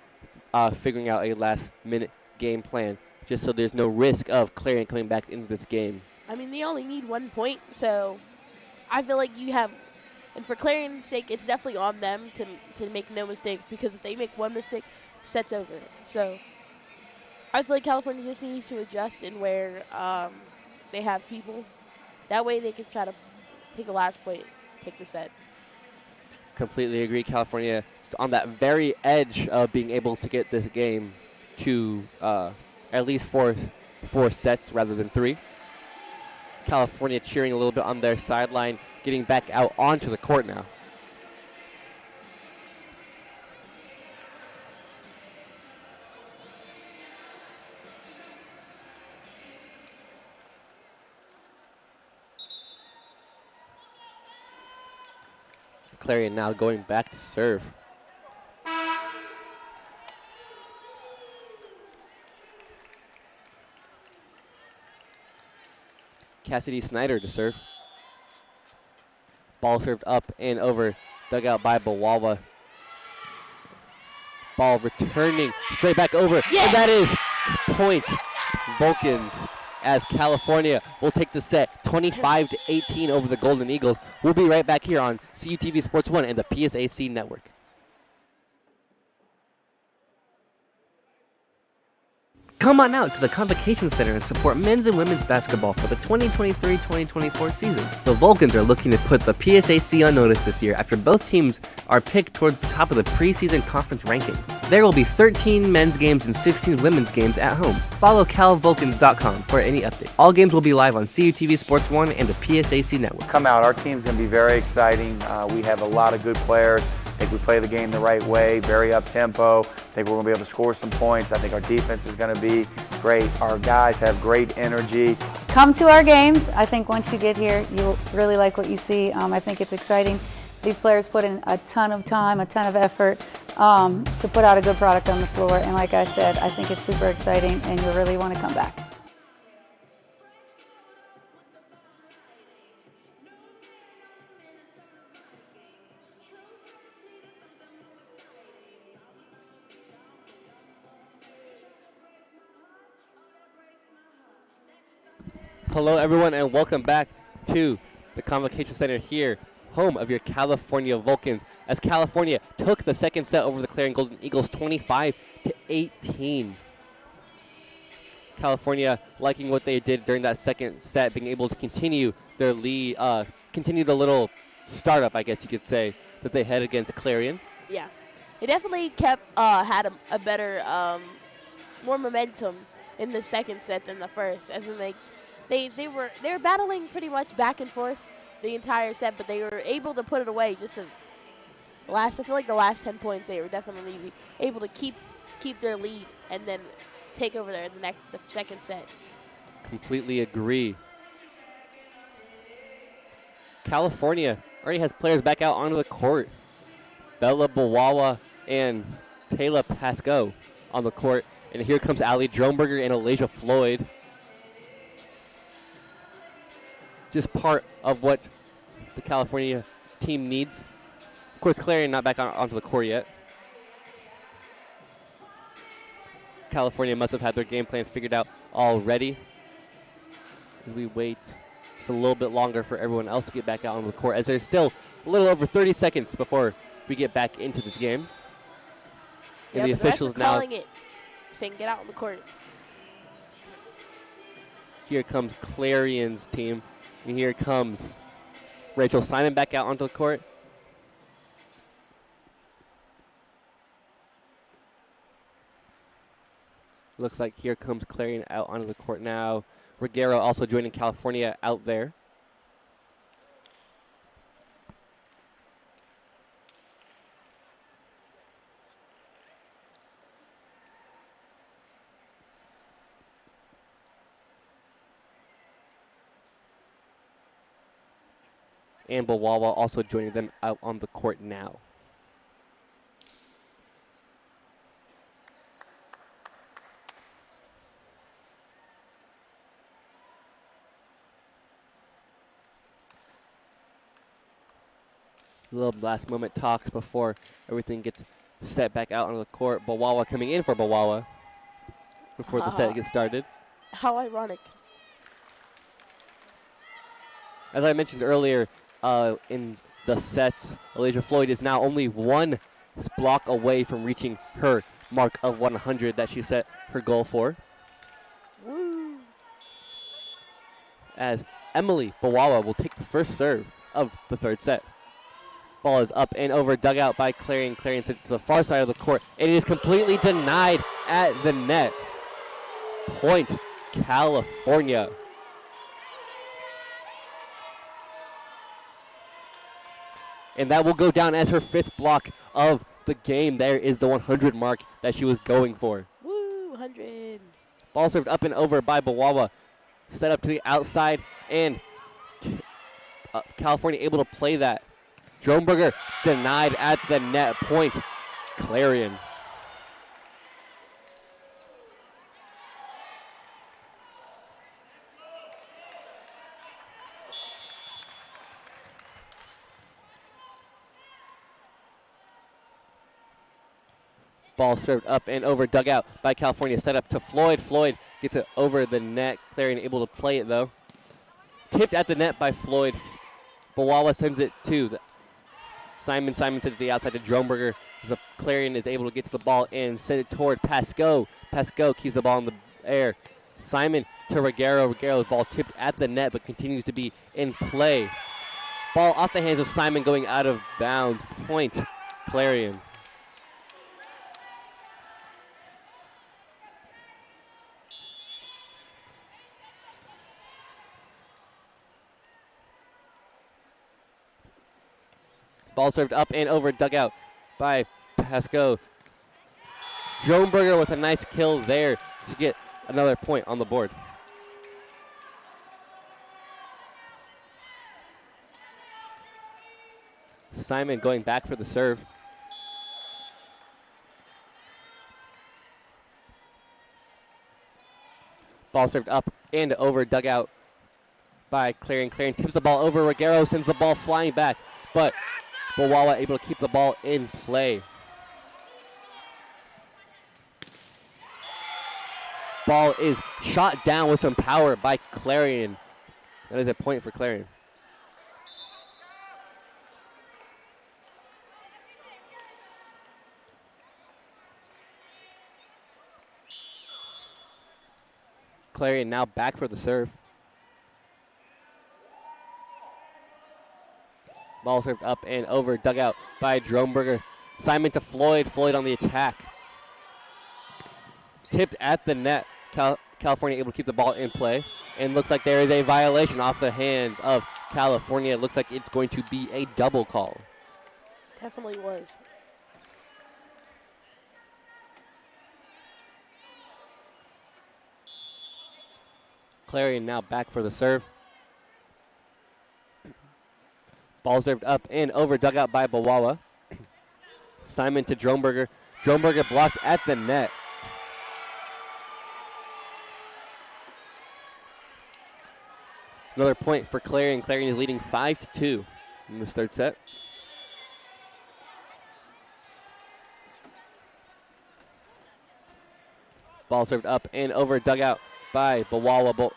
figuring out a last-minute game plan, just so there's no risk of Clarion coming back into this game. I mean, they only need 1 point, so I feel like you have, and for Clarion's sake, it's definitely on them to make no mistakes, because if they make one mistake, set's over. So I feel like California just needs to adjust in where they have people. That way they can try to take a last point, take the set. Completely agree. California is on that very edge of being able to get this game to at least four sets rather than 3. California cheering a little bit on their sideline, getting back out onto the court now. Clarion now going back to serve. Cassidy Snyder to serve. Ball served up and over. Dugout by Bawawa. Ball returning straight back over. Yes! And that is point Vulcans, as California will take the set 25-18 over the Golden Eagles. We'll be right back here on CUTV Sports 1 and the PSAC Network. Come on out to the Convocation Center and support men's and women's basketball for the 2023-2024 season. The Vulcans are looking to put the PSAC on notice this year after both teams are picked towards the top of the preseason conference rankings. There will be 13 men's games and 16 women's games at home. Follow calvulcans.com for any update. All games will be live on CUTV Sports 1 and the PSAC Network. Come out. Our team's going to be very exciting. We have a lot of good players. I think we play the game the right way, very up-tempo. I think we're going to be able to score some points. I think our defense is going to be great. Our guys have great energy. Come to our games. I think once you get here, you'll really like what you see. I think it's exciting. These players put in a ton of time, a ton of effort to put out a good product on the floor. And like I said, I think it's super exciting, and you'll really want to come back. Hello, everyone, and welcome back to the Convocation Center here, home of your California Vulcans, as California took the second set over the Clarion Golden Eagles 25-18. California liking what they did during that second set, being able to continue their lead, continue the little startup, I guess you could say, that they had against Clarion. Yeah, they definitely had a better, more momentum in the second set than the first, as in they were battling pretty much back and forth the entire set, but they were able to put it away. Just I feel like the last 10 points they were definitely able to keep their lead and then take over there in the second set. Completely agree. California already has players back out onto the court. Bella Bawawa and Taylor Pasco on the court. And here comes Ali Droneberger and Alasia Floyd. Just part of what the California team needs. Of course, Clarion not back onto the court yet. California must have had their game plans figured out already. As we wait just a little bit longer for everyone else to get back out on the court, as there's still a little over 30 seconds before we get back into this game. And the officials now calling it, saying get out on the court. Here comes Clarion's team, and here comes Rachel Simon back out onto the court. Looks like here comes Clarion out onto the court now. Ruggiero also joining California out there. And Bawawa also joining them out on the court now. Little last moment talks before everything gets set back out on the court. Bawawa coming in for Bawawa before the set gets started. How ironic. As I mentioned earlier, in the sets, Alasia Floyd is now only one block away from reaching her mark of 100 that she set her goal for. Woo. As Emily Bawawa will take the first serve of the third set. Ball is up and over, dug out by Clarion. Clarion sends it to the far side of the court. It is completely denied at the net. Point, California. And that will go down as her fifth block of the game. There is the 100 mark that she was going for. Woo, 100. Ball served up and over by Bawawa. Set up to the outside, and California able to play that. Droneberger denied at the net. Point, Clarion. Ball served up and over, dug out by California. Set up to Floyd. Floyd gets it over the net. Clarion able to play it, though. Tipped at the net by Floyd. Bawawa sends it to Simon. Simon sends the outside to Droneberger. The Clarion is able to get to the ball and send it toward Pasco. Pasco keeps the ball in the air. Simon to Ruggiero. Ruggero's ball tipped at the net but continues to be in play. Ball off the hands of Simon going out of bounds. Point, Clarion. Ball served up and over, dug out by Pasco. Droneberger with a nice kill there to get another point on the board. Simon going back for the serve. Ball served up and over, dug out by Clarion. Clarion tips the ball over. Ruggiero sends the ball flying back, but Bawawa able to keep the ball in play. Ball is shot down with some power by Clarion. That is a point for Clarion. Clarion now back for the serve. Ball served up and over, dug out by Droneberger. Simon to Floyd. Floyd on the attack. Tipped at the net. California able to keep the ball in play. And looks like there is a violation off the hands of California. It looks like it's going to be a double call. Definitely was. Clarion now back for the serve. Ball served up and over, dug out by Bawawa. Simon to Droneberger. Droneberger blocked at the net. Another point for Clarion. Clarion is leading 5-2 in this third set. Ball served up and over, dug out by Bawawa.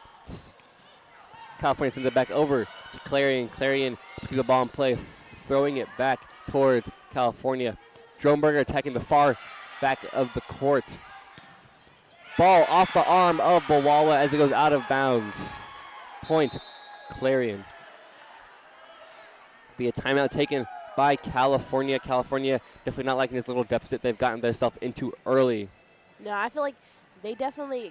California sends it back over to Clarion. Clarion keeps the ball in play, throwing it back towards California. Droneberger attacking the far back of the court. Ball off the arm of Bawawa as it goes out of bounds. Point, Clarion. Be a timeout taken by California. California definitely not liking this little deficit they've gotten themselves into early. No, I feel like they definitely,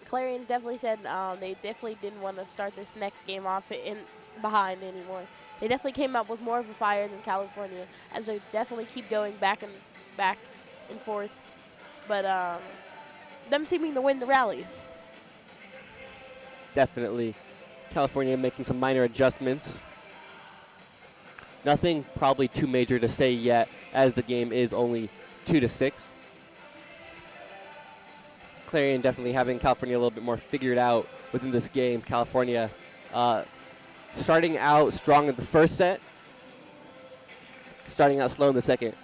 Clarion definitely said they definitely didn't want to start this next game off in behind anymore. They definitely came up with more of a fire than California, as they definitely keep going back and forth. But them seeming to win the rallies. Definitely. California making some minor adjustments. Nothing probably too major to say yet, as the game is only 2-6. Clarion definitely having California a little bit more figured out within this game. California starting out strong in the first set, starting out slow in the second.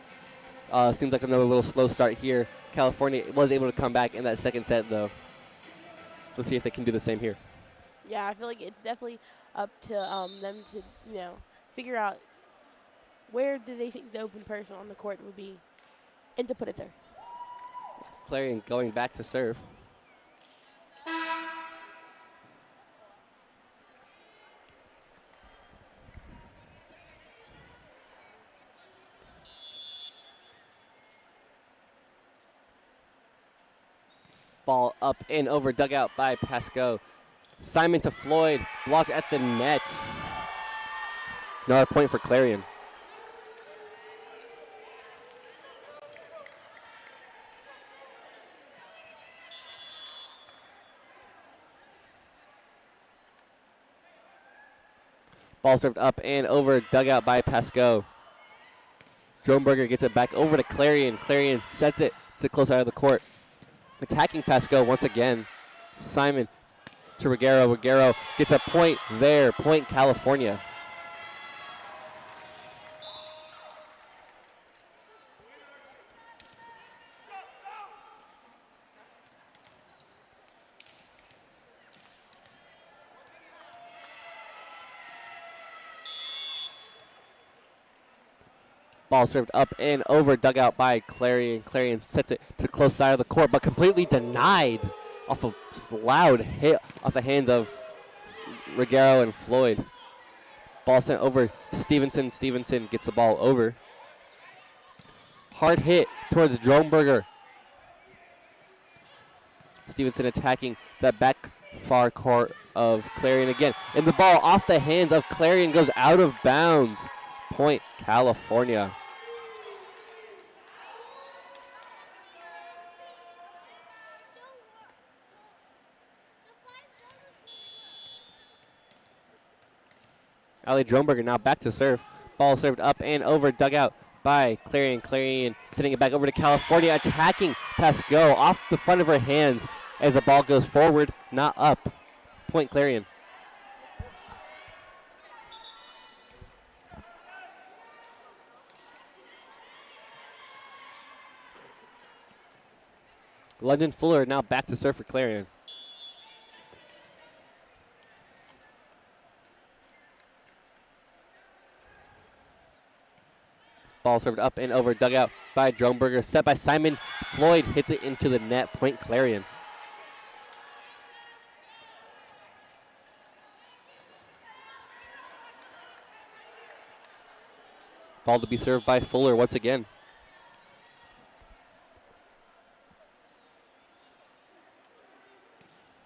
Seems like another little slow start here. California was able to come back in that second set, though. So let's see if they can do the same here. Yeah, I feel like it's definitely up to them to, figure out where do they think the open person on the court would be and to put it there. Clarion going back to serve. Ball up and over, dug out by Pasco. Simon to Floyd, blocked at the net. Another point for Clarion. Ball served up and over, dug out by Pasco. Droneberger gets it back over to Clarion. Clarion sets it to the close side of the court. Attacking Pasco once again. Simon to Ruggiero. Ruggiero gets a point there. Point California. Ball served up and over, dug out by Clarion. Clarion sets it to the close side of the court, but completely denied off a loud hit off the hands of Ruggiero and Floyd. Ball sent over to Stevenson. Stevenson gets the ball over. Hard hit towards Droneberger. Stevenson attacking that back far court of Clarion again. And the ball off the hands of Clarion goes out of bounds. Point California. Ali Droneberger now back to serve. Ball served up and over, dug out by Clarion. Clarion sending it back over to California, attacking Pasco off the front of her hands as the ball goes forward, not up. Point Clarion. London Fuller now back to serve for Clarion. Ball served up and over, dug out by Droneberger, set by Simon. Floyd hits it into the net, point Clarion. Ball to be served by Fuller once again.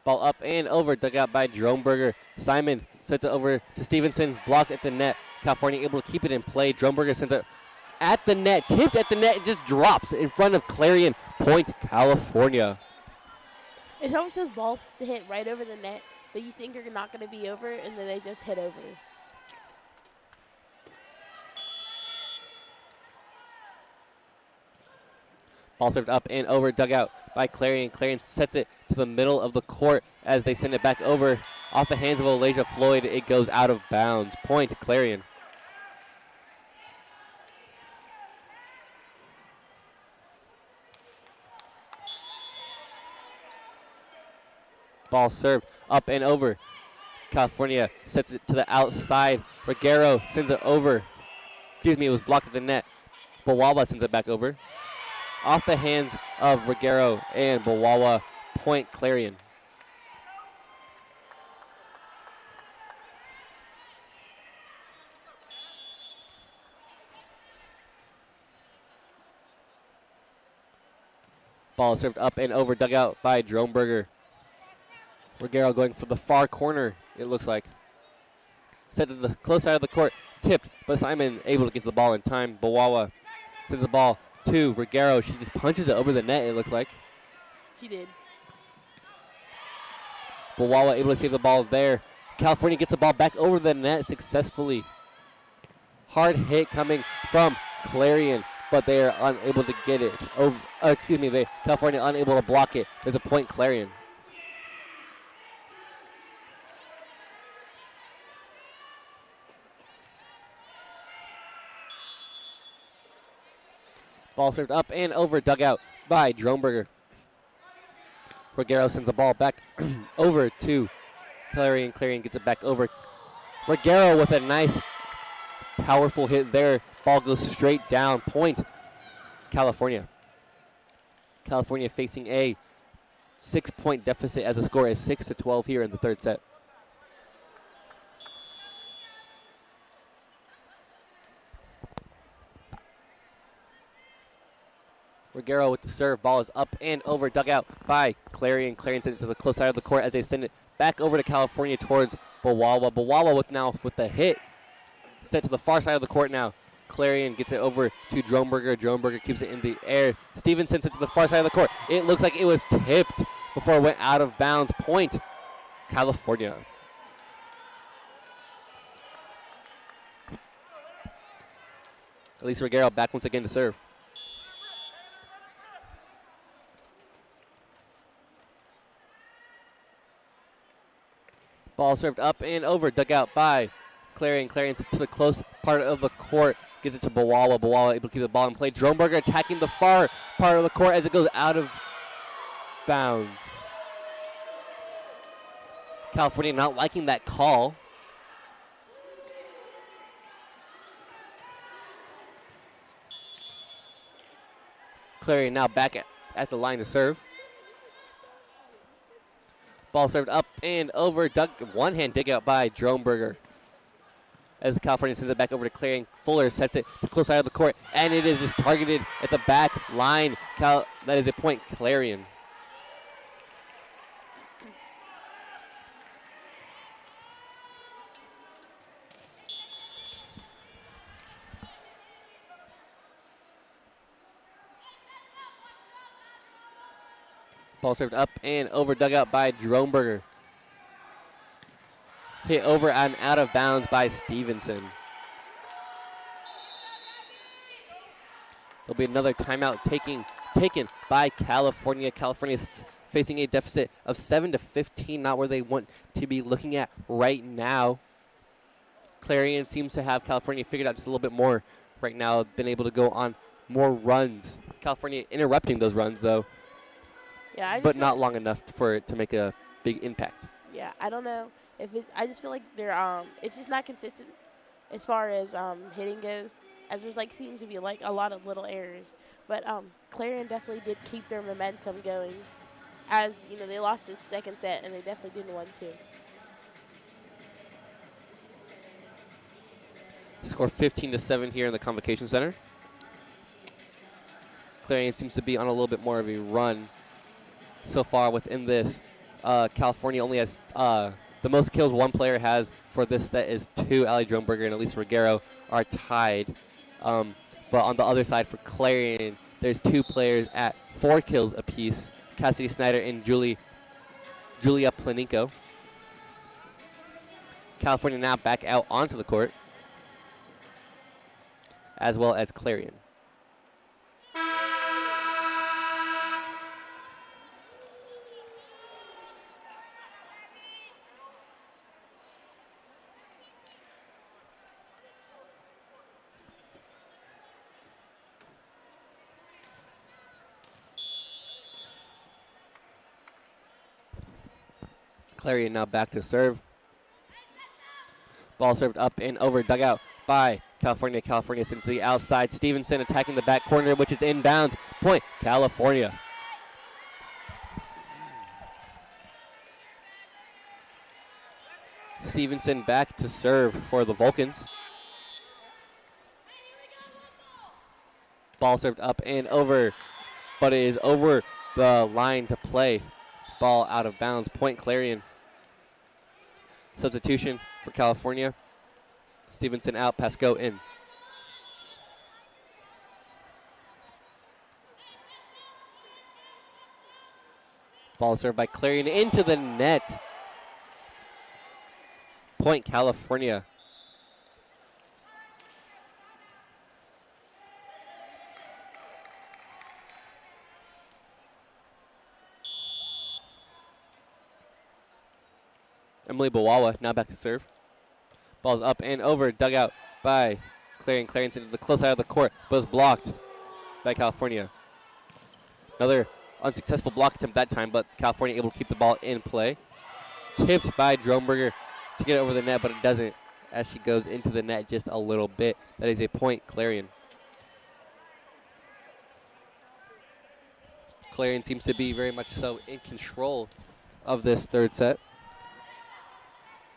Ball up and over, dug out by Droneberger. Simon sends it over to Stevenson, blocked at the net. California able to keep it in play. Droneberger sends it at the net, tipped at the net, it just drops in front of Clarion. Point California. It almost says balls to hit right over the net, but you think you're not going to be over, and then they just hit over. Ball served up and over, dug out by Clarion. Clarion sets it to the middle of the court as they send it back over off the hands of Elijah Floyd. It goes out of bounds. Point Clarion. Ball served up and over. California sets it to the outside. Reguero sends it over. Excuse me, it was blocked at the net. Bawawa sends it back over. Off the hands of Reguero and Bawawa. Point Clarion. Ball served up and over, dug out by Droneberger. Reguero going for the far corner, it looks like. Set to the close side of the court, tipped, but Simon able to get the ball in time. Bawawa sends the ball to Reguero. She just punches it over the net, it looks like. She did. Bawawa able to save the ball there. California gets the ball back over the net successfully. Hard hit coming from Clarion, but they are unable to get it over. California unable to block it. There's a point Clarion. Ball served up and over, dug out by Droneberger. Reguero sends the ball back over to Clarion. Clarion gets it back over. Reguero with a nice, powerful hit there. Ball goes straight down. Point California. California facing a 6-point deficit as the score is 6-12 here in the third set. Reguero with the serve. Ball is up and over, dug out by Clarion. Clarion sends it to the close side of the court as they send it back over to California towards Bawawa. Bawawa with the hit. Set to the far side of the court now. Clarion gets it over to Droneberger. Droneberger keeps it in the air. Stevenson sends it to the far side of the court. It looks like it was tipped before it went out of bounds. Point California. Elisa Reguero back once again to serve. Ball served up and over, dug out by Clarion. Clarion to the close part of the court. Gives it to Bawawa. Bawawa able to keep the ball in play. Droneberger attacking the far part of the court as it goes out of bounds. California not liking that call. Clarion now back at the line to serve. Ball served up and over. One-hand dig out by Droneberger. As California sends it back over to Clarion. Fuller sets it to the close side of the court, and it is just targeted at the back line. That is a point Clarion. Ball served up and over, dug out by Droneberger. Hit over and out of bounds by Stevenson. There'll be another timeout taken by California. California is facing a deficit of 7-15, not where they want to be looking at right now. Clarion seems to have California figured out just a little bit more right now, been able to go on more runs. California interrupting those runs, though. Yeah, but not long enough for it to make a big impact. Yeah, I don't know if I just feel like they're it's just not consistent as far as hitting goes. as there's like seems to be like a lot of little errors. But Clarion definitely did keep their momentum going, as you know they lost this second set and they definitely didn't want to. Score 15-7 here in the Convocation Center. Clarion seems to be on a little bit more of a run so far within this. California only has the most kills one player has for this set is 2. Ali Dronberger and Elisa Ruggiero are tied. But on the other side for Clarion, there's 2 players at 4 kills apiece. Cassidy Snyder and Julia Planinko. California now back out onto the court, as well as Clarion. Clarion now back to serve. Ball served up and over, dugout by California. California sends to the outside. Stevenson attacking the back corner, which is inbounds. Point, California. Stevenson back to serve for the Vulcans. Ball served up and over, but it is over the line to play. Ball out of bounds. Point, Clarion. Substitution for California. Stevenson out, Pascoe in. Ball served by Clarion into the net. Point, California. Emily Bawawa now back to serve. Ball's up and over, dugout by Clarion. Clarion sends the close side of the court, but is blocked by California. Another unsuccessful block attempt that time, but California able to keep the ball in play. Tipped by Dronberger to get it over the net, but it doesn't as she goes into the net just a little bit. That is a point, Clarion. Clarion seems to be very much so in control of this third set.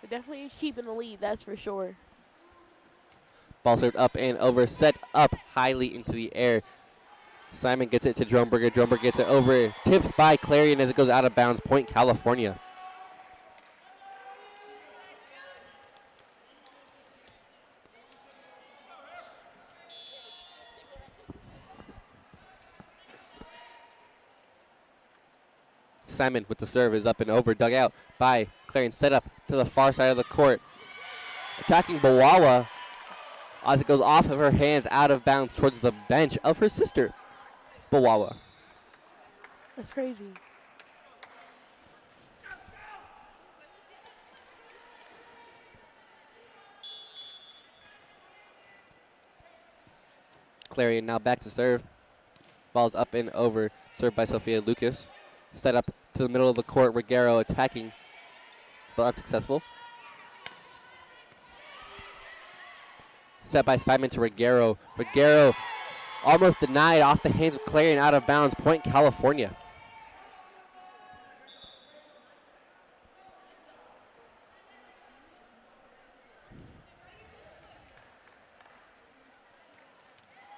They're definitely keeping the lead, that's for sure. Ball served up and over, set up highly into the air. Simon gets it to Dronberger. Dronberger gets it over, tipped by Clarion as it goes out of bounds. Point, California. Simon with the serve is up and over, dug out by Clarion. Set up to the far side of the court. Attacking Bawawa as it goes off of her hands, out of bounds towards the bench of her sister, Bawawa. That's crazy. Clarion now back to serve. Ball's up and over, served by Sophia Lucas. Set up to the middle of the court, Ruggiero attacking, but unsuccessful. Set by Simon to Ruggiero. Ruggiero almost denied off the hands of Clarion, out of bounds. Point, California.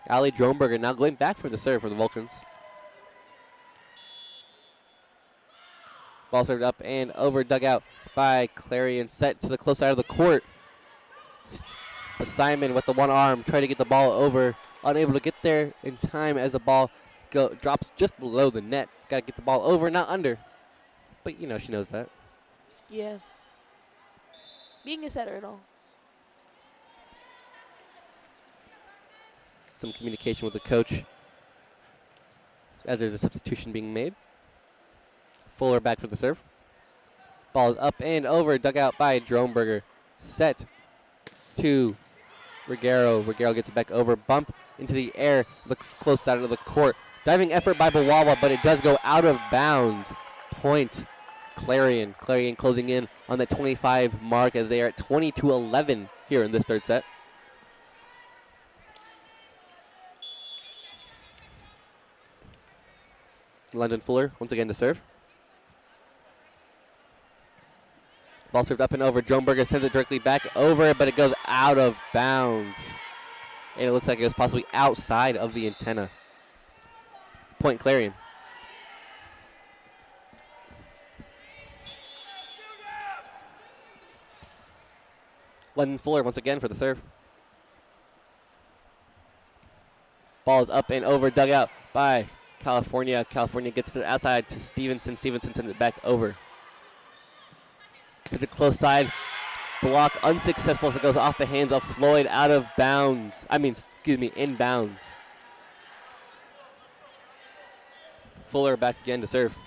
Ali Dronberger now going back for the serve for the Vulcans. Ball served up and over, dug out by Clarion. Set to the close side of the court. Simon with the one arm, trying to get the ball over. Unable to get there in time as the ball drops just below the net. Got to get the ball over, not under. But, you know, she knows that. Yeah. Being a setter and all. Some communication with the coach as there's a substitution being made. Fuller back for the serve. Ball is up and over, dug out by Dronberger. Set to Ruggiero. Ruggiero gets it back over, bump into the air, the close side of the court. Diving effort by Bawawa, but it does go out of bounds. Point, Clarion. Clarion closing in on the 25 mark as they are at 20-11 here in this third set. London Fuller once again to serve. Ball served up and over. Dronberger sends it directly back over, but it goes out of bounds. And it looks like it was possibly outside of the antenna. Point Clarion. London Fuller once again for the serve. Ball is up and over, dug out by California. California gets to the outside to Stevenson. Stevenson sends it back over. To the close side. Block unsuccessful as it goes off the hands of Floyd out of bounds. In bounds. Fuller back again to serve.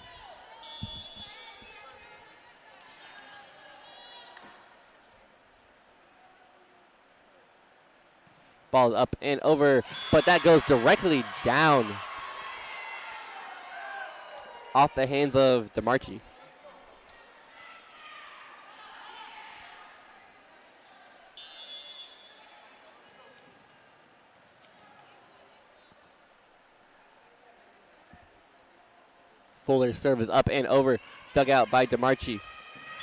Ball up and over, but that goes directly down off the hands of DeMarchi. Fuller's serve is up and over, dug out by DeMarchi,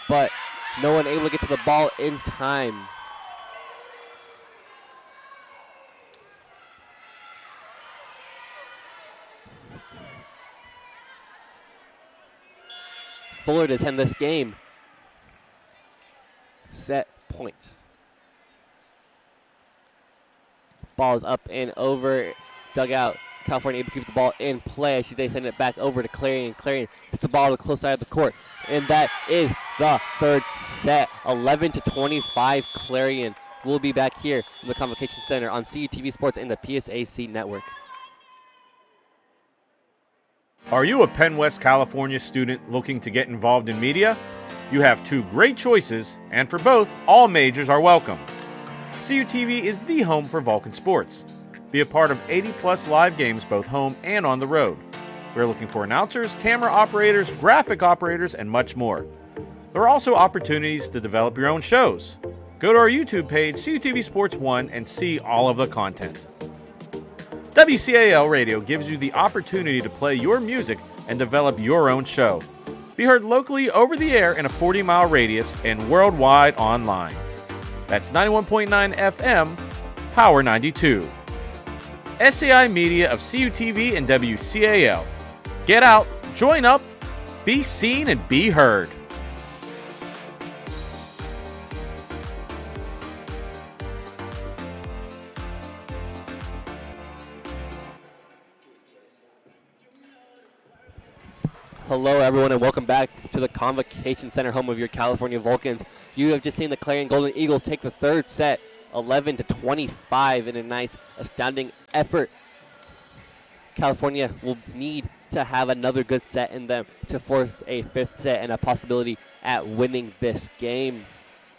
but no one able to get to the ball in time. Fuller to end this game. Set points. Ball is up and over, dug out. California able to keep the ball in play. They send it back over to Clarion. Clarion sets the ball to the close side of the court. And that is the third set. 11-25 Clarion. We'll be back here in the Convocation Center on CUTV Sports and the PSAC Network. Are you a Penn West California student looking to get involved in media? You have two great choices, and for both, all majors are welcome. CUTV is the home for Vulcan sports. Be a part of 80-plus live games both home and on the road. We're looking for announcers, camera operators, graphic operators, and much more. There are also opportunities to develop your own shows. Go to our YouTube page, CUTV Sports 1, and see all of the content. WCAL Radio gives you the opportunity to play your music and develop your own show. Be heard locally over the air in a 40-mile radius and worldwide online. That's 91.9 FM, Power 92. SAI Media of CUTV and WCAL. Get out, join up, be seen, and be heard. Hello, everyone, and welcome back to the Convocation Center, home of your California Vulcans. You have just seen the Clarion Golden Eagles take the third set, 11-25, in a nice, astounding effort. California will need to have another good set in them to force a fifth set and a possibility at winning this game.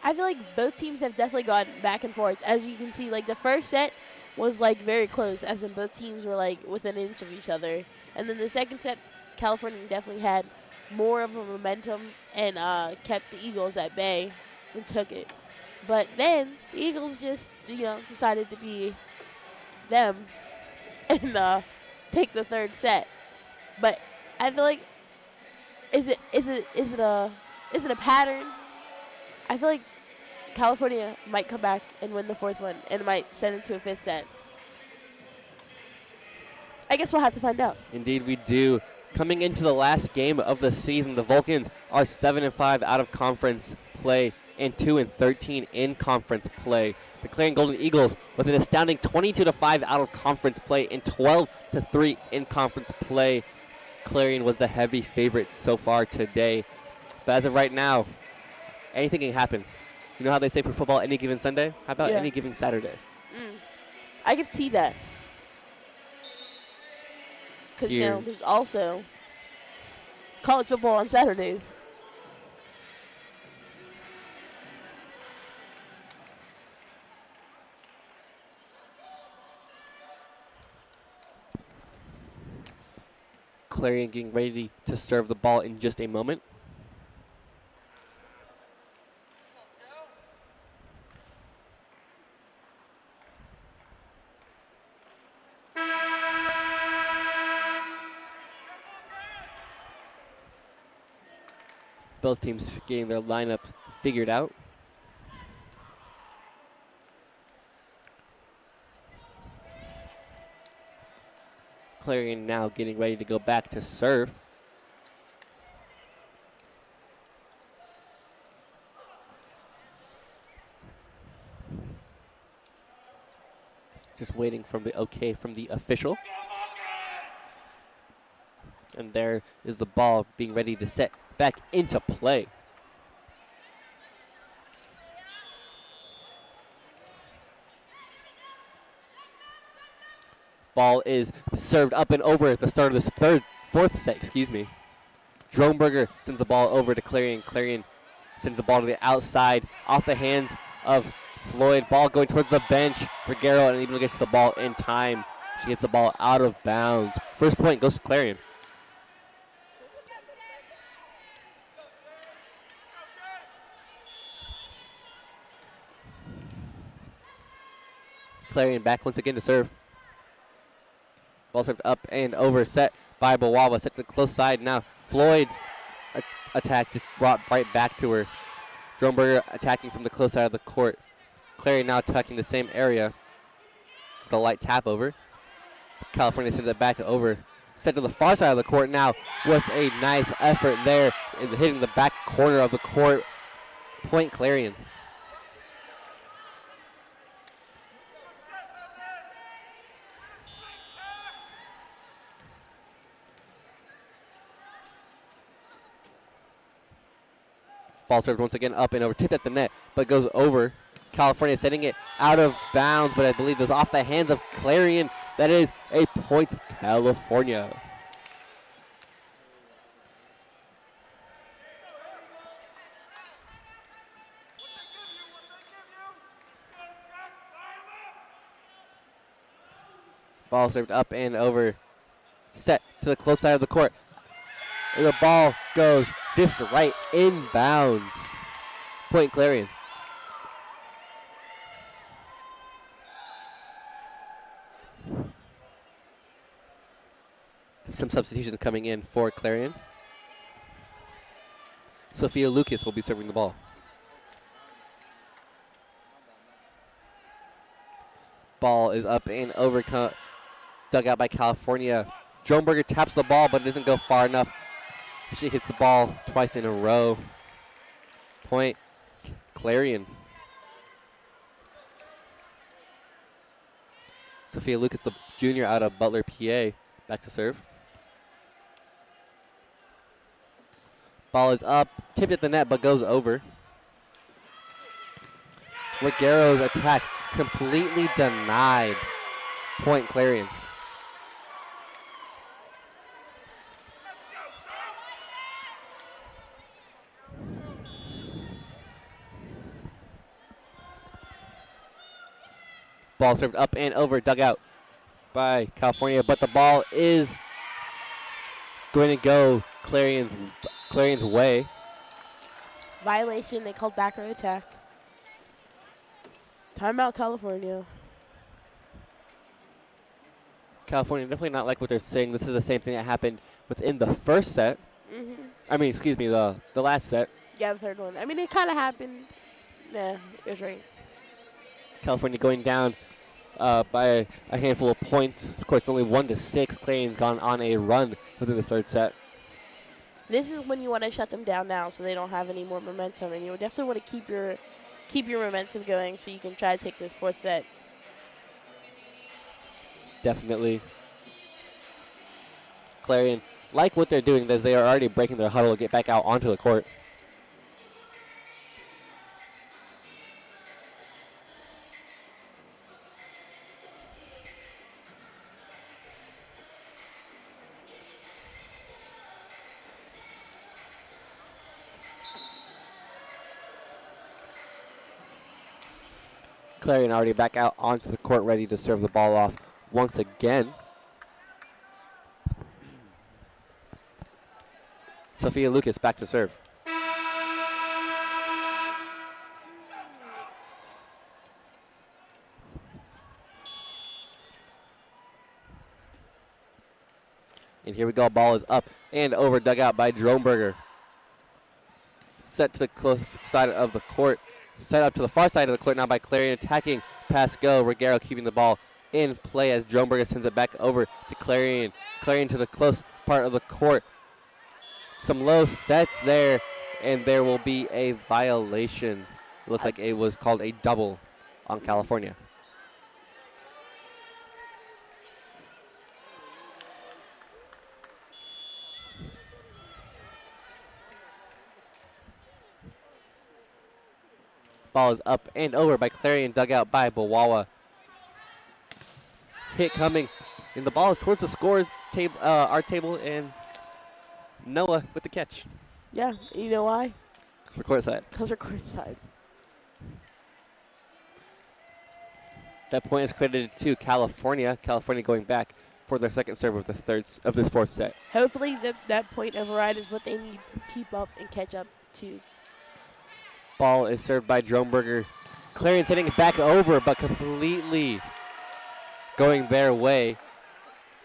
I feel like both teams have definitely gone back and forth. As you can see, like the first set was like very close, as in both teams were like within an inch of each other. And then the second set, California definitely had more of a momentum and kept the Eagles at bay and took it. But then the Eagles just, decided to be them and take the third set. But I feel like, is it a pattern? I feel like California might come back and win the fourth one and might send it to a fifth set. I guess we'll have to find out. Indeed, we do. Coming into the last game of the season, the Vulcans are 7-5 out of conference play and 2-13 in conference play. The Clarion Golden Eagles with an astounding 22-5 out of conference play and 12-3 in conference play. Clarion was the heavy favorite so far today. But as of right now, anything can happen. You know how they say for football, any given Sunday? How about any given Saturday? I could see that. Because, there's also college football on Saturdays. Clarion getting ready to serve the ball in just a moment. Both teams getting their lineup figured out. Clarion now getting ready to go back to serve. Just waiting for the okay from the official. And there is the ball being ready to set back into play. Ball is served up and over at the start of this fourth set, excuse me. Droneberger sends the ball over to Clarion. Clarion sends the ball to the outside, off the hands of Floyd. Ball going towards the bench. Reguero and even gets the ball in time. She gets the ball out of bounds. First point goes to Clarion. Clarion back once again to serve. Ball served up and over, set by Bawawa, set to the close side. Now Floyd's attack just brought right back to her. Droneberger attacking from the close side of the court. Clarion now attacking the same area. The light tap over. California sends it back over. Set to the far side of the court now with a nice effort there, hitting the back corner of the court. Point Clarion. Ball served once again up and over, tipped at the net, but goes over. California setting it out of bounds, but I believe it was off the hands of Clarion. That is a point, California. Ball served up and over, set to the close side of the court. And the ball goes just right in bounds. Point Clarion. Some substitutions coming in for Clarion. Sophia Lucas will be serving the ball. Ball is up and over, dug out by California. Droneberger taps the ball, but it doesn't go far enough. She hits the ball twice in a row. Point Clarion. Sophia Lucas, the junior out of Butler, PA, back to serve. Ball is up, tipped at the net, but goes over. Reguero's attack completely denied. Point Clarion. Ball served up and over, dug out by California, but the ball is going to go Clarion's way. Violation, they called back her attack. Timeout, California. California definitely not like what they're saying. This is the same thing that happened within the first set. I mean, excuse me, the last set. Yeah, the third one. I mean, it kind of happened. Yeah, it was right. California going down by a handful of points. Of course, only 1-6. Clarion's gone on a run within the third set. This is when you want to shut them down now, so they don't have any more momentum, and you definitely want to keep your momentum going, so you can try to take this fourth set. Definitely. Clarion like what they're doing, as they are already breaking their huddle to get back out onto the court. Clarion already back out onto the court, ready to serve the ball off once again. Sophia Lucas back to serve. And here we go, ball is up and over, dug out by Droneberger. set to the close side of the court. Set up to the far side of the court now by Clarion attacking. Pass go. Reguero keeping the ball in play as Dronberger sends it back over to Clarion. Clarion to the close part of the court. Some low sets there, and there will be a violation. It looks like it was called a double on California. Ball is up and over by Clarion, dug out by Bawawa. Hit coming, and the ball is towards the scores table, our table, and Noah with the catch. Yeah, you know why? Because we're courtside. Because we're courtside. That point is credited to California. California going back for their second serve of this fourth set. Hopefully that point override is what they need to keep up and catch up to. Ball is served by Dronberger. Clarion sending it back over, but completely going their way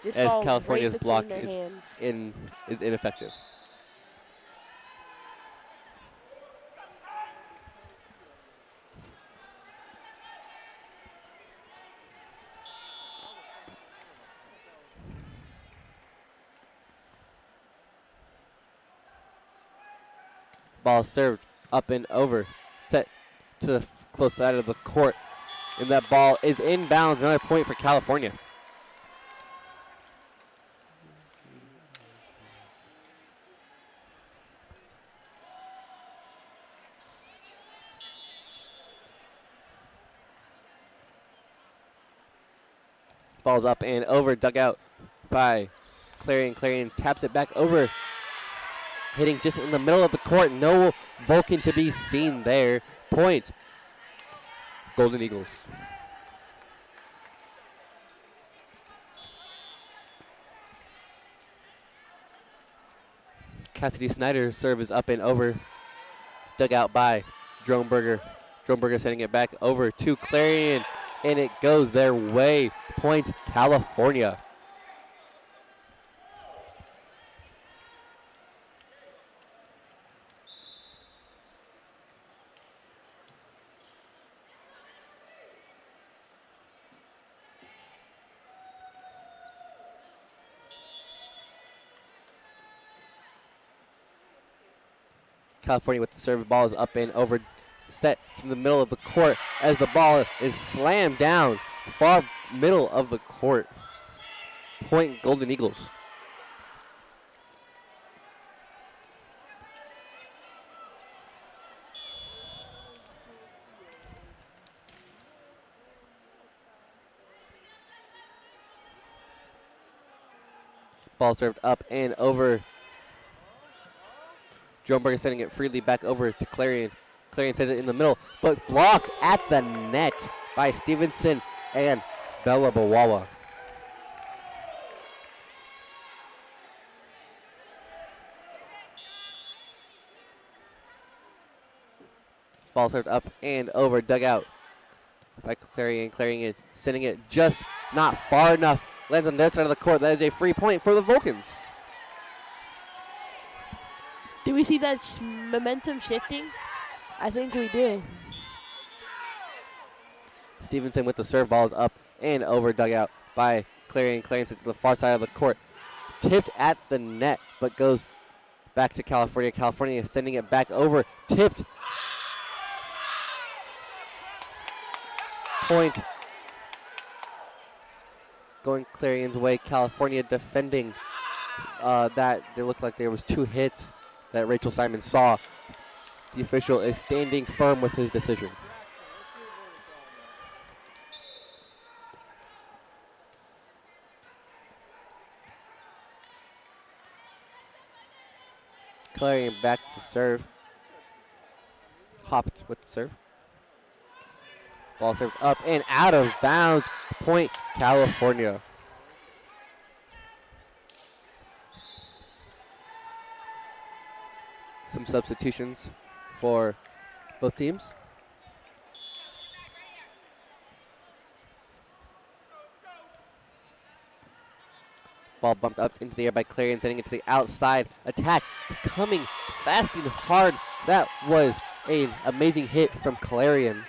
This as ball California's right block between their is hands. ineffective. Ball served up and over, set to the close side of the court, and that ball is inbounds. Another point for California. Ball's up and over, dug out by Clarion. Clarion taps it back over, hitting just in the middle of the court. No Vulcan to be seen there. Point, Golden Eagles. Cassidy Snyder's serve is up and over, dug out by Dronberger. Dronberger sending it back over to Clarion, and it goes their way. Point, California. California with the serve. Ball is up and over, set to the middle of the court as the ball is slammed down far middle of the court. Point, Golden Eagles. Ball served up and over. Dronberger sending it freely back over to Clarion. Clarion sends it in the middle, but blocked at the net by Stevenson and Bella Bawawa. Ball served up and over, dug out by Clarion. Clarion sending it just not far enough. Lands on their side of the court. That is a free point for the Vulcans. Do we see that momentum shifting? I think we do. Stevenson with the serve. Ball is up and over, dug out by Clarion. Clarion sits to the far side of the court. Tipped at the net, but goes back to California. California sending it back over. Tipped. Point. Going Clarion's way. California defending that. It looked like there was 2 hits that Rachel Simon saw. The official is standing firm with his decision. Clarion back to serve. Hopped with the serve. Ball served up and out of bounds. Point, California. Some substitutions for both teams. Ball bumped up into the air by Clarion, sending it to the outside. Attack coming fast and hard. That was an amazing hit from Clarion.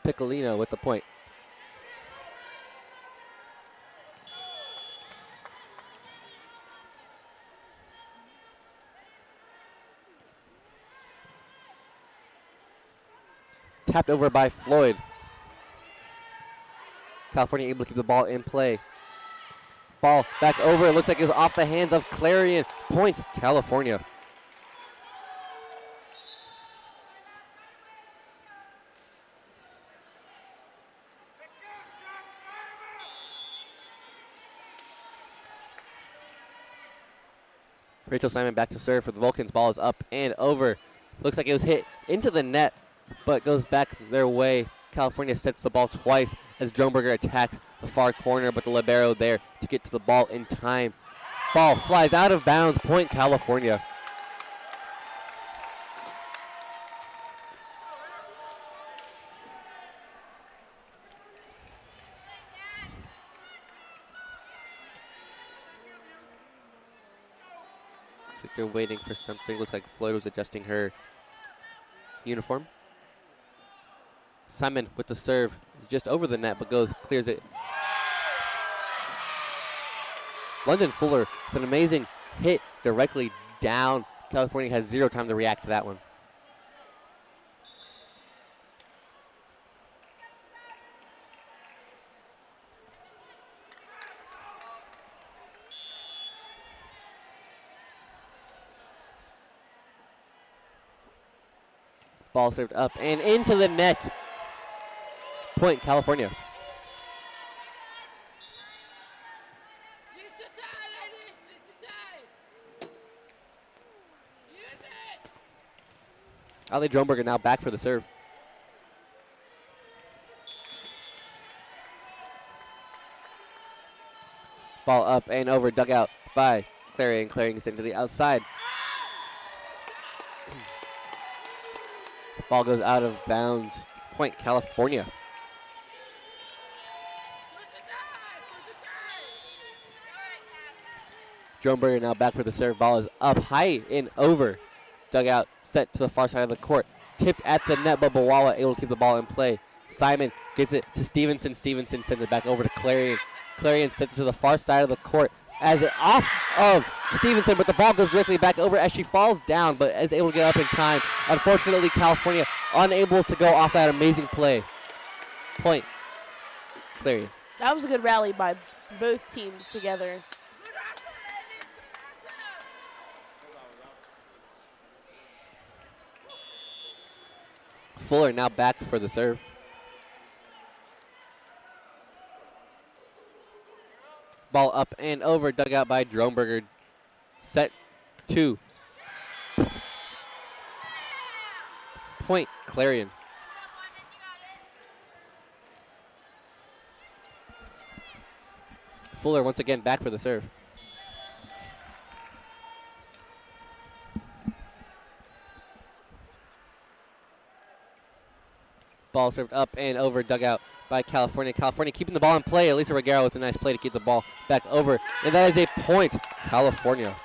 Piccolino with the point. Tapped over by Floyd. California able to keep the ball in play. Ball back over. It looks like it's off the hands of Clarion. Point, California. Rachel Simon back to serve for the Vulcans. Ball is up and over. Looks like it was hit into the net, but goes back their way. California sets the ball twice as Dronberger attacks the far corner, but the libero there to get to the ball in time. Ball flies out of bounds. Point, California. Looks like they're waiting for something. Looks like Floyd was adjusting her uniform. Simon with the serve is just over the net, but clears it. London Fuller with an amazing hit directly down. California has zero time to react to that one. Ball served up and into the net. Point, California. Ali Dronberger now back for the serve. Ball up and over, dug out by Clarion. Clarion gets into the outside. Ball goes out of bounds. Point, California. Dronberger now back for the serve. Ball is up high and over. Dugout set to the far side of the court. Tipped at the net, but Bawala able to keep the ball in play. Simon gets it to Stevenson. Stevenson sends it back over to Clarion. Clarion sends it to the far side of the court as it off of Stevenson, but the ball goes directly back over as she falls down, but is able to get up in time. Unfortunately, California unable to go off that amazing play. Point, Clarion. That was a good rally by both teams together. Fuller now back for the serve. Ball up and over, dug out by Dronberger. Set 2. Point, Clarion. Fuller once again back for the serve. Ball served up and over, dug out by California. California keeping the ball in play. Elisa Reguero with a nice play to keep the ball back over. And that is a point, California.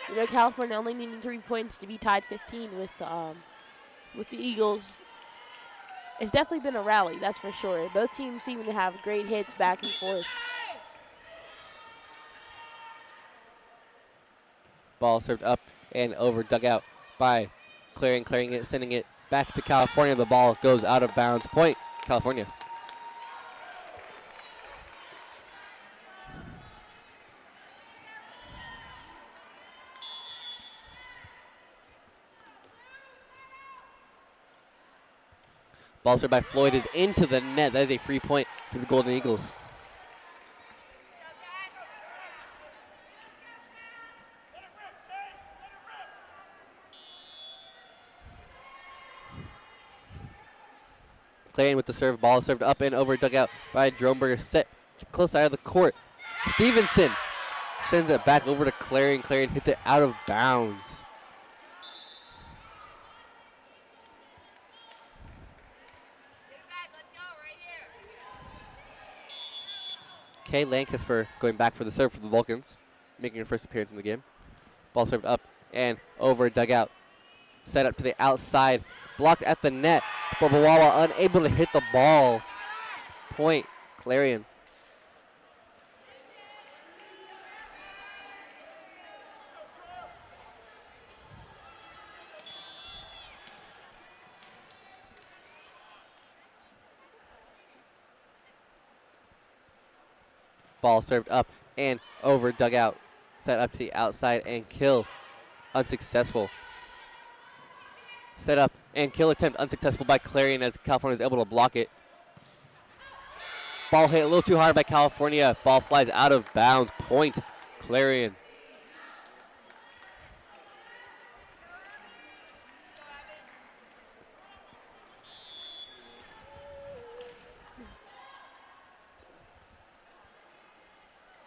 You know, California only needing 3 points to be tied 15 with the Eagles. It's definitely been a rally, that's for sure. Both teams seem to have great hits back and forth. Ball served up and over, dug out by Clarion. Clarion it, sending it back to California. The ball goes out of bounds. Point, California. Ball served by Floyd is into the net. That is a free point for the Golden Eagles. Clarion with the serve. Ball served up and over, dug out by Dronberger. Set close side of the court. Stevenson sends it back over to Clarion. Clarion hits it out of bounds. Kay Lancaster going back for the serve for the Vulcans, making her first appearance in the game. Ball served up and over dugout. Set up to the outside, blocked at the net. Bobawawa unable to hit the ball. Point, Clarion. Ball served up and over dugout. Set up to the outside and kill. Unsuccessful. Set up and kill attempt unsuccessful by Clarion as California is able to block it. Ball hit a little too hard by California. Ball flies out of bounds. Point, Clarion.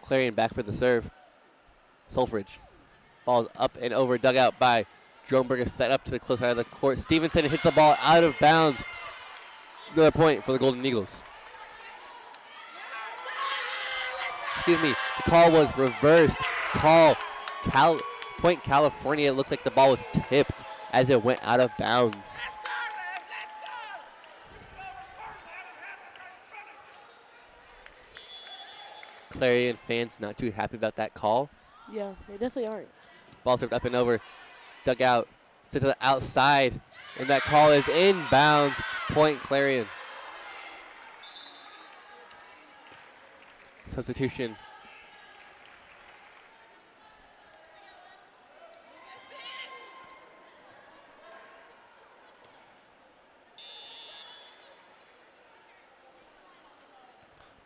Clarion back for the serve. Sulfridge. Ball's up and over dugout by Droneberger, set up to the close side of the court. Stevenson hits the ball out of bounds. Another point for the Golden Eagles. Excuse me, the call was reversed. Point California. It looks like the ball was tipped as it went out of bounds. Clarion fans not too happy about that call. Yeah, they definitely aren't. Ball served up and over. Dugout. Sit to the outside. And that call is in bounds. Point Clarion. Substitution.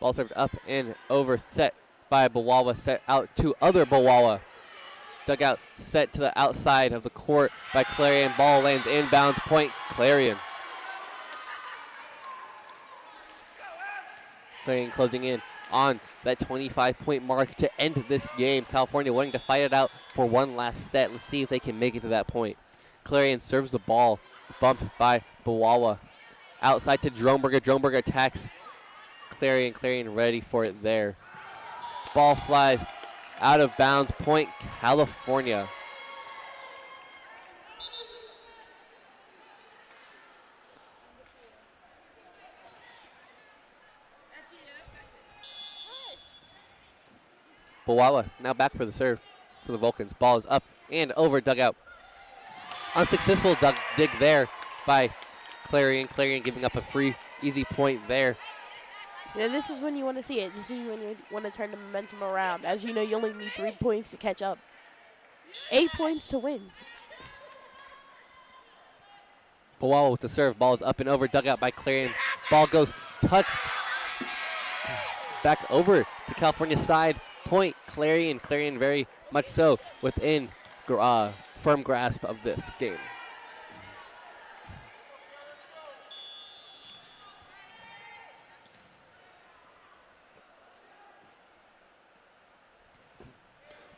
Ball served up and over, set by Bawawa, set out to other Bawawa. Dugout set to the outside of the court by Clarion. Ball lands inbounds, point Clarion. Clarion closing in on that 25-point mark to end this game. California wanting to fight it out for one last set. Let's see if they can make it to that point. Clarion serves the ball, bumped by Bawawa. Outside to Droneberger. Droneberger attacks Clarion. Clarion ready for it there. Ball flies out of bounds. Point California. Bawawa now back for the serve for the Vulcans. Ball is up and over dugout. Unsuccessful dig there by Clarion. Clarion giving up a free, easy point there. Yeah, this is when you want to see it. This is when you want to turn the momentum around. As you know, you only need 3 points to catch up. 8 points to win. Bawawa with the serve. Ball is up and over dugout by Clarion. Ball goes touched. Back over to California's side. Point Clarion. Clarion very much so within firm grasp of this game.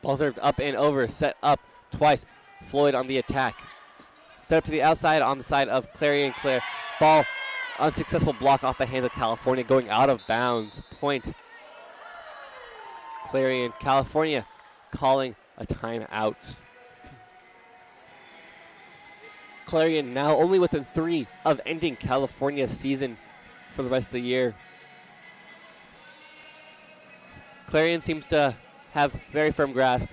Ball served up and over, set up twice. Floyd on the attack. Set up to the outside on the side of Clarion. Ball, unsuccessful block off the hands of California, going out of bounds. Point Clarion. California calling a timeout. Clarion now only within 3 of ending California's season for the rest of the year. Clarion seems to have very firm grasp.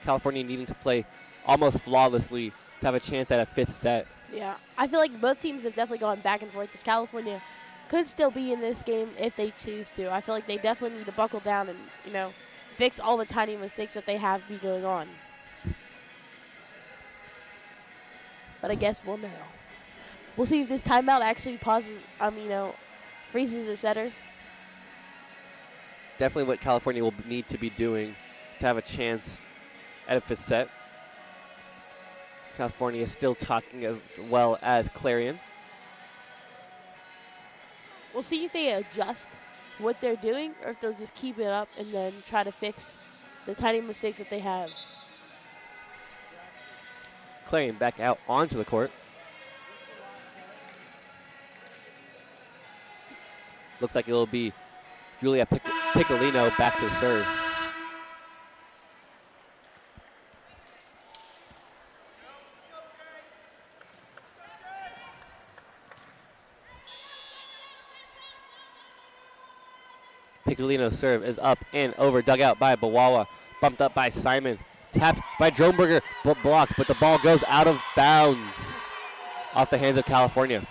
California needing to play almost flawlessly to have a chance at a 5th set. Yeah, I feel like both teams have definitely gone back and forth. This California could still be in this game if they choose to. I feel like they definitely need to buckle down and, fix all the tiny mistakes that they have be going on. But I guess we'll know. We'll see if this timeout actually freezes the setter. Definitely what California will need to be doing to have a chance at a 5th set. California is still talking as well as Clarion. We'll see if they adjust what they're doing or if they'll just keep it up and then try to fix the tiny mistakes that they have. Clarion back out onto the court. Looks like it will be Julia Piccolino back to serve. Piccolino serve is up and over, dug out by Bawawa, bumped up by Simon, tapped by Dronberger, blocked, but the ball goes out of bounds off the hands of California.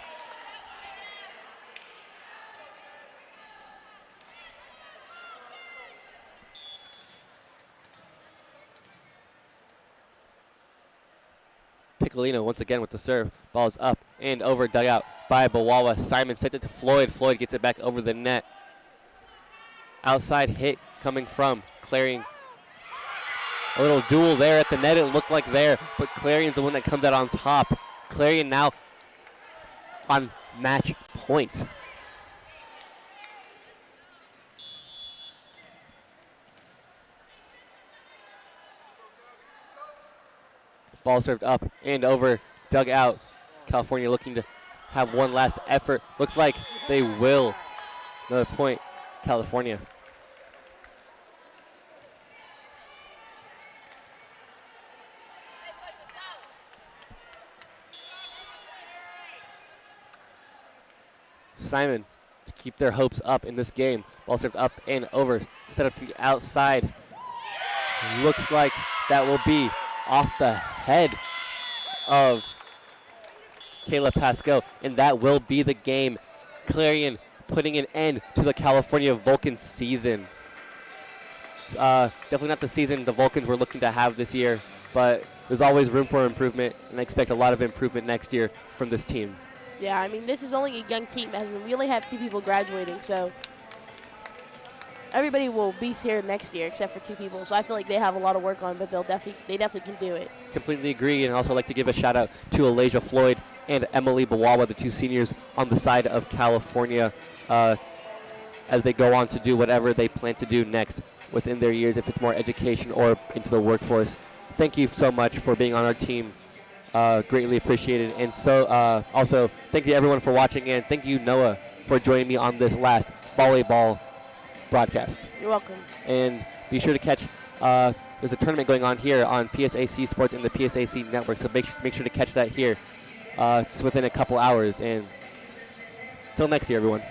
Piccolino once again with the serve. Ball's up and over, dug out by Bawawa. Simon sends it to Floyd. Floyd gets it back over the net. Outside hit coming from Clarion. A little duel there at the net, it looked like there, but Clarion's the one that comes out on top. Clarion now on match point. Ball served up and over, dug out. California looking to have one last effort. Looks like they will. Another point, California. Simon to keep their hopes up in this game. Ball served up and over, set up to the outside. Looks like that will be off the head of Kayla Pascoe, and that will be the game. Clarion putting an end to the California Vulcans season. Definitely not the season the Vulcans were looking to have this year, but there's always room for improvement, and I expect a lot of improvement next year from this team. Yeah, I mean, this is only a young team, as we only have 2 people graduating, so everybody will be here next year except for 2 people. So I feel like they have a lot of work on, but they definitely can do it. Completely agree, and also like to give a shout out to Alasia Floyd and Emily Bawawa, the 2 seniors on the side of California, as they go on to do whatever they plan to do next within their years, if it's more education or into the workforce. Thank you so much for being on our team. Greatly appreciated. And so also thank you everyone for watching, and thank you, Noah, for joining me on this last volleyball broadcast. You're welcome. And be sure to catch there's a tournament going on here on PSAC Sports and the PSAC Network, so make sure to catch that here just within a couple hours. And till next year, everyone.